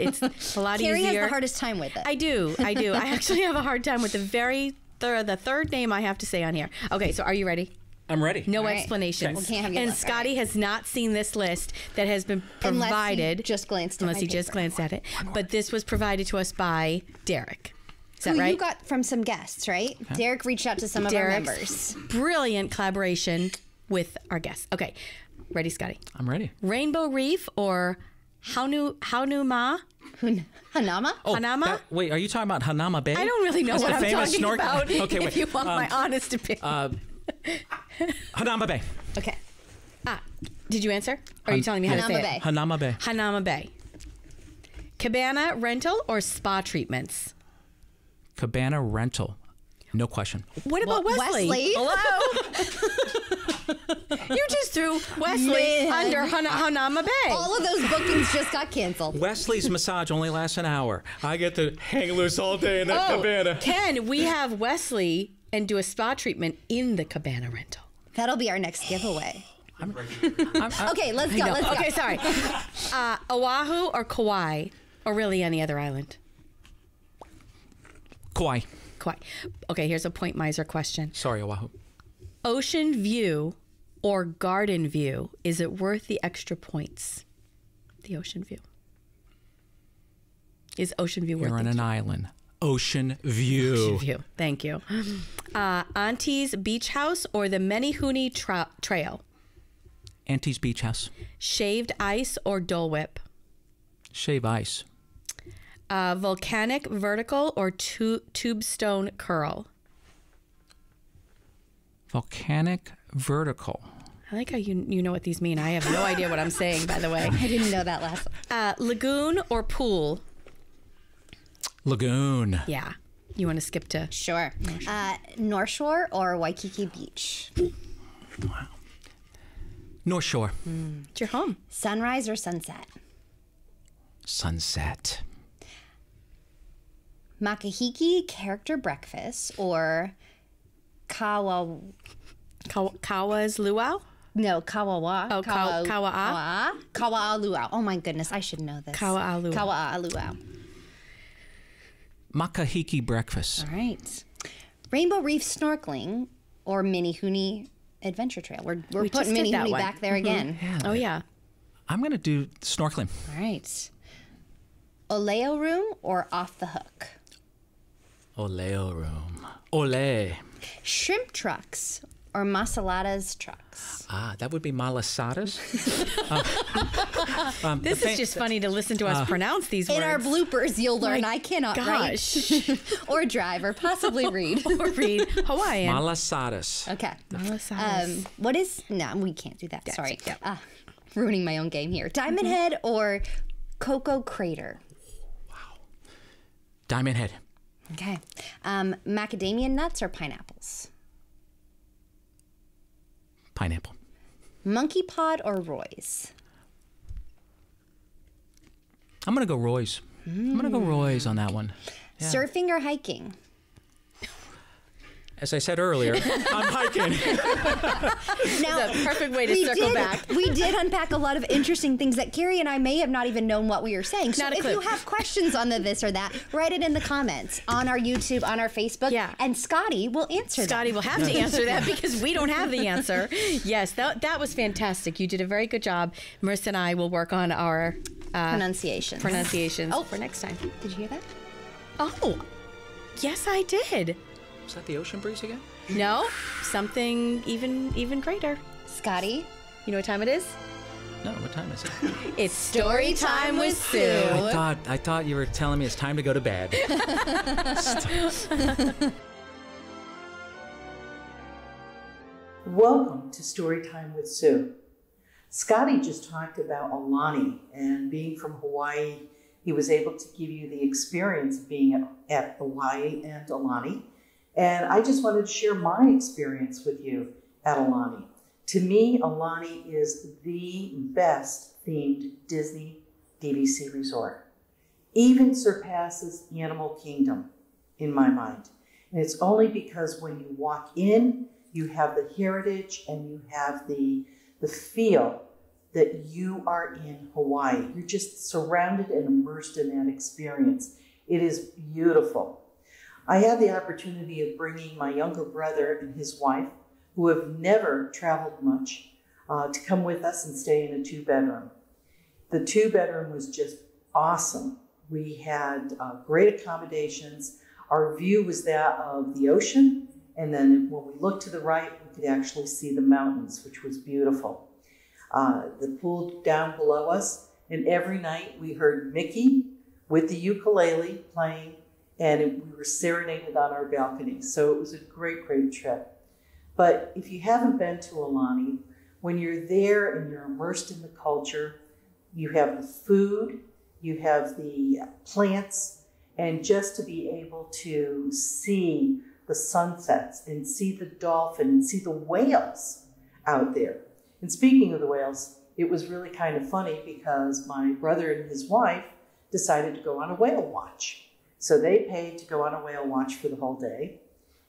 It's a lot Carrie easier. has the hardest time with it. I do. I actually have a hard time with the third name I have to say on here. Okay, so are you ready? I'm ready. No right. explanations. We can't have you and look. Scotty has not seen this list that has been Unless he provided. just glanced at Unless my he just paper. glanced at it. But this was provided to us by Derek. Is that Who right? you got from some guests, right? Derek reached out to some of our Derek's members. Brilliant collaboration with our guests. Okay, ready, Scotty? I'm ready. Rainbow Reef or Haunuma? Hanama? Hanama? Wait, are you talking about Hanama Bay? I don't really know That's what the I'm famous talking snorkel. about. Okay, wait. If you want my honest opinion. Hanama Bay. Okay. Did you answer? Or are you telling me how to Hanama say Bay. it? Hanama Bay. Hanama Bay. Cabana rental or spa treatments? Cabana rental. No question. What about Wesley? Wesley? Hello? You just threw Wesley Man. under Hanama Bay. All of those bookings just got canceled. Wesley's massage only lasts an hour. I get to hang loose all day in that cabana. Can we have Wesley and do a spa treatment in the cabana rental? That'll be our next giveaway. I'm- Okay, let's go. Let's go. Okay, sorry. Oahu or Kauai? Or really any other island? Kauai. Kauai. Okay, here's a Point Miser question. Sorry, Oahu. Ocean view or garden view, is it worth the extra points? The ocean view. Is ocean view worth You're on the an island. Ocean view. view? Thank you. Auntie's Beach House or the Menehune Trail? Auntie's Beach House. Shaved ice or Dole Whip? Shave ice. Volcanic vertical or tube stone curl? Volcanic vertical. I like how you know what these mean. I have no idea what I'm saying, by the way. I didn't know that last one. Lagoon or pool? Lagoon. Yeah. You want to skip to? Sure. North Shore or Waikiki Beach? North Shore. It's your home. Sunrise or sunset? Sunset. Makahiki Character Breakfast or Kawawa? Kawa's Luau? No, Kawawa. Oh, Kawa'a? Kawa'a Luau. Oh my goodness, I should know this. Kawa'a Luau. Kawa'a Luau. Makahiki breakfast. All right. Rainbow Reef snorkeling or Menehune Adventure Trail. We're We just putting did that Menehune one. back there again. Oh, yeah. I'm going to do snorkeling. All right. Oleo room or off the hook? Oleo room. Ole. Shrimp trucks or Masaladas trucks? That would be malasadas. This is just funny to listen to us pronounce these In words. our bloopers, you'll learn I cannot gosh. write or drive or possibly read. Or read Hawaiian. Malasadas. Okay. Malasadas. What is... No, we can't do that. Sorry. yeah. Ruining my own game here. Diamond Head or Cocoa Crater? Diamond Head. Okay. Macadamia nuts or pineapples? Pineapple. Monkey Pod or Roy's? I'm going to go Roy's. I'm going to go Roy's on that one. Yeah. Surfing or hiking? As I said earlier, I'm hiking. Now, The perfect way to circle back. We did unpack a lot of interesting things that Carrie and I may have not even known what we were saying. So Not a if clue. you have questions on the this or that, write it in the comments on our YouTube, on our Facebook. Yeah. And Scotty will answer Scotty them. will have to answer that because we don't have the answer. Yes, that was fantastic. You did a very good job. Marissa and I will work on our Pronunciations. pronunciations Oh. for next time. Did you hear that? Oh, yes, I did. Is that the ocean breeze again? No, something even greater. Scotty? You know what time it is? No, what time is it? It's story time with Sue. I thought you were telling me it's time to go to bed. Welcome to Storytime with Sue. Scotty just talked about Aulani, and being from Hawaii, he was able to give you the experience of being at Hawaii and Aulani. And I just wanted to share my experience with you at Aulani. To me, Aulani is the best themed Disney DVC resort. even surpasses Animal Kingdom in my mind. And it's only because when you walk in, you have the heritage and you have the feel that you are in Hawaii. You're just surrounded and immersed in that experience. It is beautiful. I had the opportunity of bringing my younger brother and his wife, who have never traveled much, to come with us and stay in a 2-bedroom. The 2-bedroom was just awesome. We had great accommodations. Our view was that of the ocean, and then when we looked to the right, we could actually see the mountains, which was beautiful. The pool down below us, and every night we heard Mickey with the ukulele playing, and we were serenaded on our balcony. So it was a great, great trip. But if you haven't been to Aulani, when you're there and you're immersed in the culture, you have the food, you have the plants, and just to be able to see the sunsets and see the dolphin and see the whales out there. And speaking of the whales, it was really kind of funny because my brother and his wife decided to go on a whale watch. So they paid to go on a whale watch for the whole day.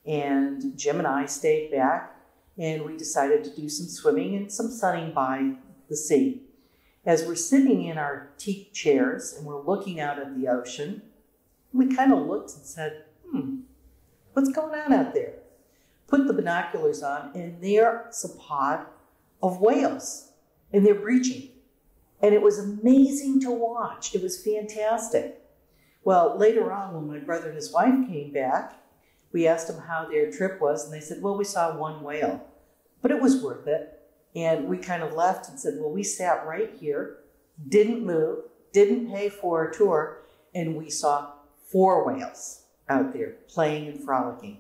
And Jim and I stayed back and we decided to do some swimming and some sunning by the sea. As we're sitting in our teak chairs and we're looking out at the ocean, we kind of looked and said, what's going on out there? Put the binoculars on, and there's a pod of whales, and they're breaching. And it was amazing to watch. It was fantastic. Well, later on, when my brother and his wife came back, we asked them how their trip was, and they said, well, we saw one whale, but it was worth it. And we kind of left and said, well, we sat right here, didn't move, didn't pay for a tour, and we saw 4 whales out there playing and frolicking.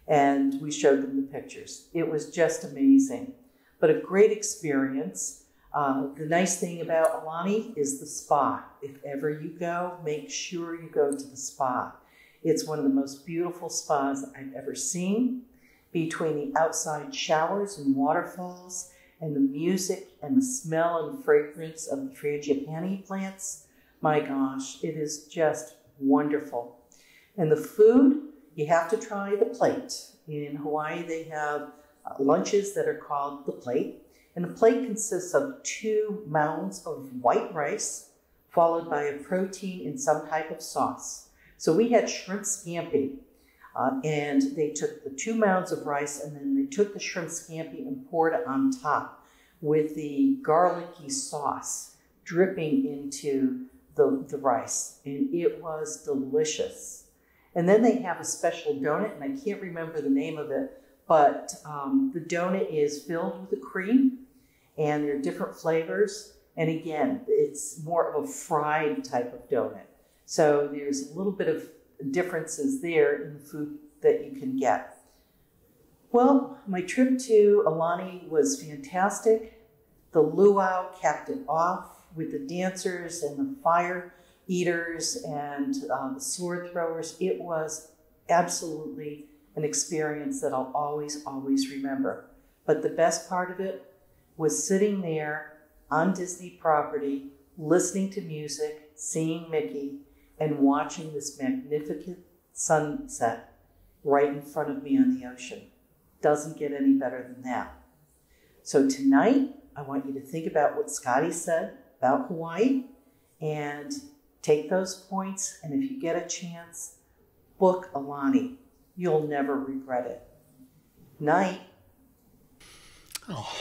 And we showed them the pictures. It was just amazing, but a great experience. The nice thing about Aulani is the spa. If ever you go, make sure you go to the spa. It's one of the most beautiful spas I've ever seen. Between the outside showers and waterfalls and the music and the smell and fragrance of the frangipani plants, my gosh, it is just wonderful. And the food, you have to try the plate. In Hawaii, they have lunches that are called the plate. And the plate consists of 2 mounds of white rice, followed by a protein in some type of sauce. So we had shrimp scampi, and they took the 2 mounds of rice, and then they took the shrimp scampi and poured it on top with the garlicky sauce dripping into the rice, and it was delicious. And then they have a special donut, and I can't remember the name of it, but the donut is filled with the cream, and there are different flavors. And again, it's more of a fried type of donut. So there's a little bit of differences there in the food that you can get. Well, my trip to Aulani was fantastic. The luau capped it off with the dancers and the fire eaters and the sword throwers. It was absolutely an experience that I'll always, always remember. But the best part of it was sitting there on Disney property, listening to music, seeing Mickey, and watching this magnificent sunset right in front of me on the ocean. Doesn't get any better than that. So tonight, I want you to think about what Scotty said about Hawaii and take those points, and if you get a chance, book Aulani. You'll never regret it. Night. Oh,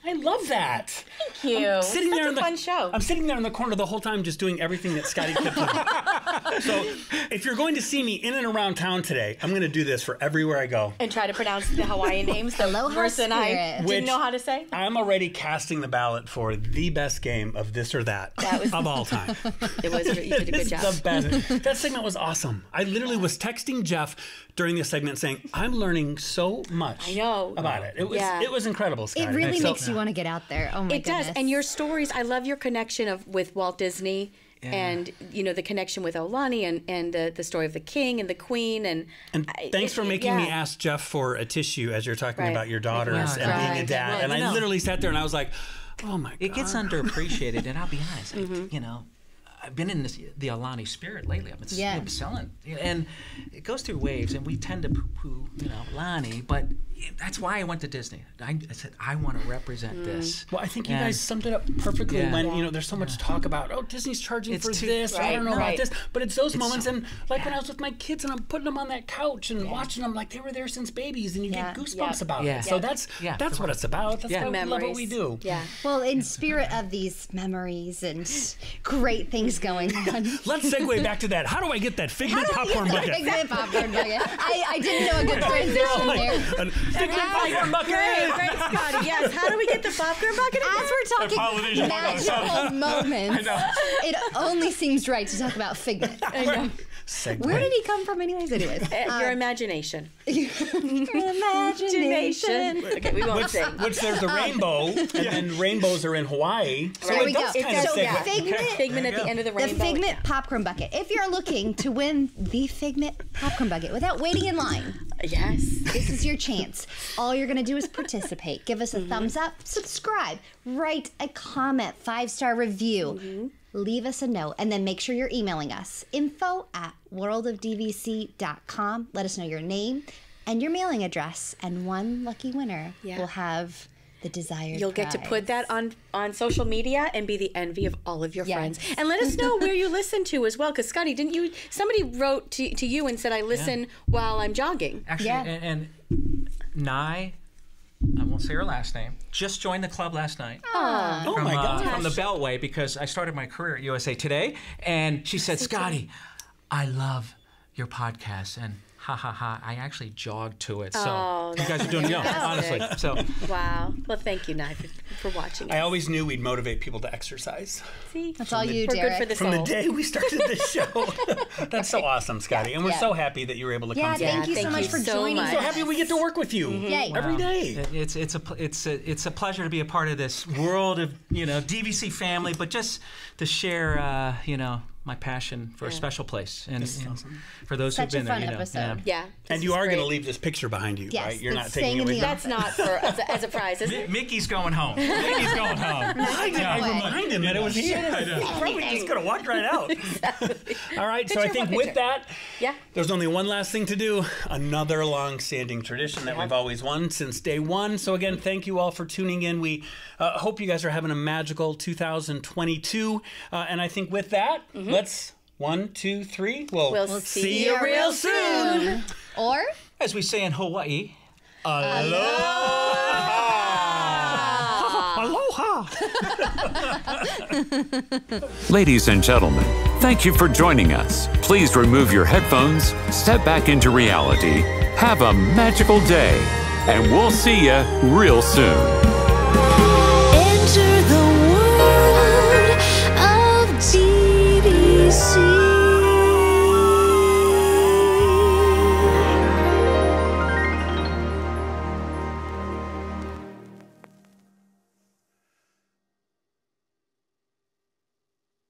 I love that. Thank you. I'm sitting there Such a fun show. I'm sitting there in the corner the whole time just doing everything that Scotty could do. So if you're going to see me in and around town today, I'm going to do this for everywhere I go. And try to pronounce the Hawaiian names that Versa and I didn't know how to say. I'm already casting the ballot for the best game of this or that, of all time. It was. You did a good job. The best. That segment was awesome. I literally was texting Jeff during this segment saying, I'm learning so much about it. It was incredible, Scotty. It really makes you want to get out there. Oh my goodness. It does. And your stories, I love your connection with Walt Disney. Yeah. And, you know, the connection with Aulani and the story of the king and the queen. And thanks for making me ask Jeff for a tissue as you're talking about your daughters and being a dad. Well, and I literally sat there and I was like, oh my God. It gets underappreciated. And I'll be honest, you know, I've been in the Aulani spirit lately. I've been selling, and it goes through waves, and we tend to poo-poo, Aulani, but that's why I went to Disney. I said, I want to represent this. Well, I think you guys summed it up perfectly when, there's so much talk about, Disney's charging for this, I don't know about this, but it's those moments, and like when I was with my kids and I'm putting them on that couch and watching them like they were there since babies, and you get goosebumps about it. So that's what it's about. That's why we love what we do. Yeah. Well, in spirit of these memories and great things going on. Let's segue back to that. How do I get that Figment popcorn bucket? Figment popcorn bucket. I didn't know a good transition there. Figment popcorn bucket. Great, Scotty. Yes. How do we get the popcorn bucket? As we're talking magical moments, it only seems right to talk about Figment. I know. Where did he come from anyways? Your imagination. Imagination. Okay, we won't sing. Which there's the rainbow, and then rainbows are in Hawaii. So there we go. Figment at the end of the rainbow. The Figment popcorn bucket. If you're looking to win the Figment popcorn bucket without waiting in line, this is your chance. All you're going to do is participate. Give us a thumbs up, subscribe, write a comment, 5-star review. Leave us a note, and then make sure you're emailing us, info@worldofdvc.com. Let us know your name and your mailing address, and one lucky winner will have the desired You'll get to put that on social media and be the envy of all of your friends. And let us know where you listen to as well, because Scotty, somebody wrote to you and said, I listen while I'm jogging. Actually, and Nye, I won't say her last name, just joined the club last night. Oh my gosh. From the Beltway, because I started my career at USA Today, and she said, Scotty, I love your podcast, and I actually jogged to it. So you guys are doing honestly. So wow. Well, thank you, Nye, for watching us. I always knew we'd motivate people to exercise. See? That's all you, Derek. Good for the From the day we started this show. That's so awesome, Scotty. And we're so happy that you were able to come. Thank you so much for joining us. I'm so happy we get to work with you every day. It's a pleasure to be a part of this world of DVC family, but just to share my passion for a special place, and for those who've been there, episode. And you are going to leave this picture behind you, right? You're not taking it with you. That's not for as a prize, is it? Mickey's going home. Mickey's going home. I remind him that it was here. Probably just going to walk right out. All right, so I think with that, there's only one last thing to do. Another long-standing tradition that we've always won since day one. So again, thank you all for tuning in. We hope you guys are having a magical 2022. And I think with that, let's 1, 2, 3. We'll see you real soon. Or, as we say in Hawaii, aloha. Aloha. Ladies and gentlemen, thank you for joining us. Please remove your headphones, step back into reality, have a magical day, and we'll see you real soon.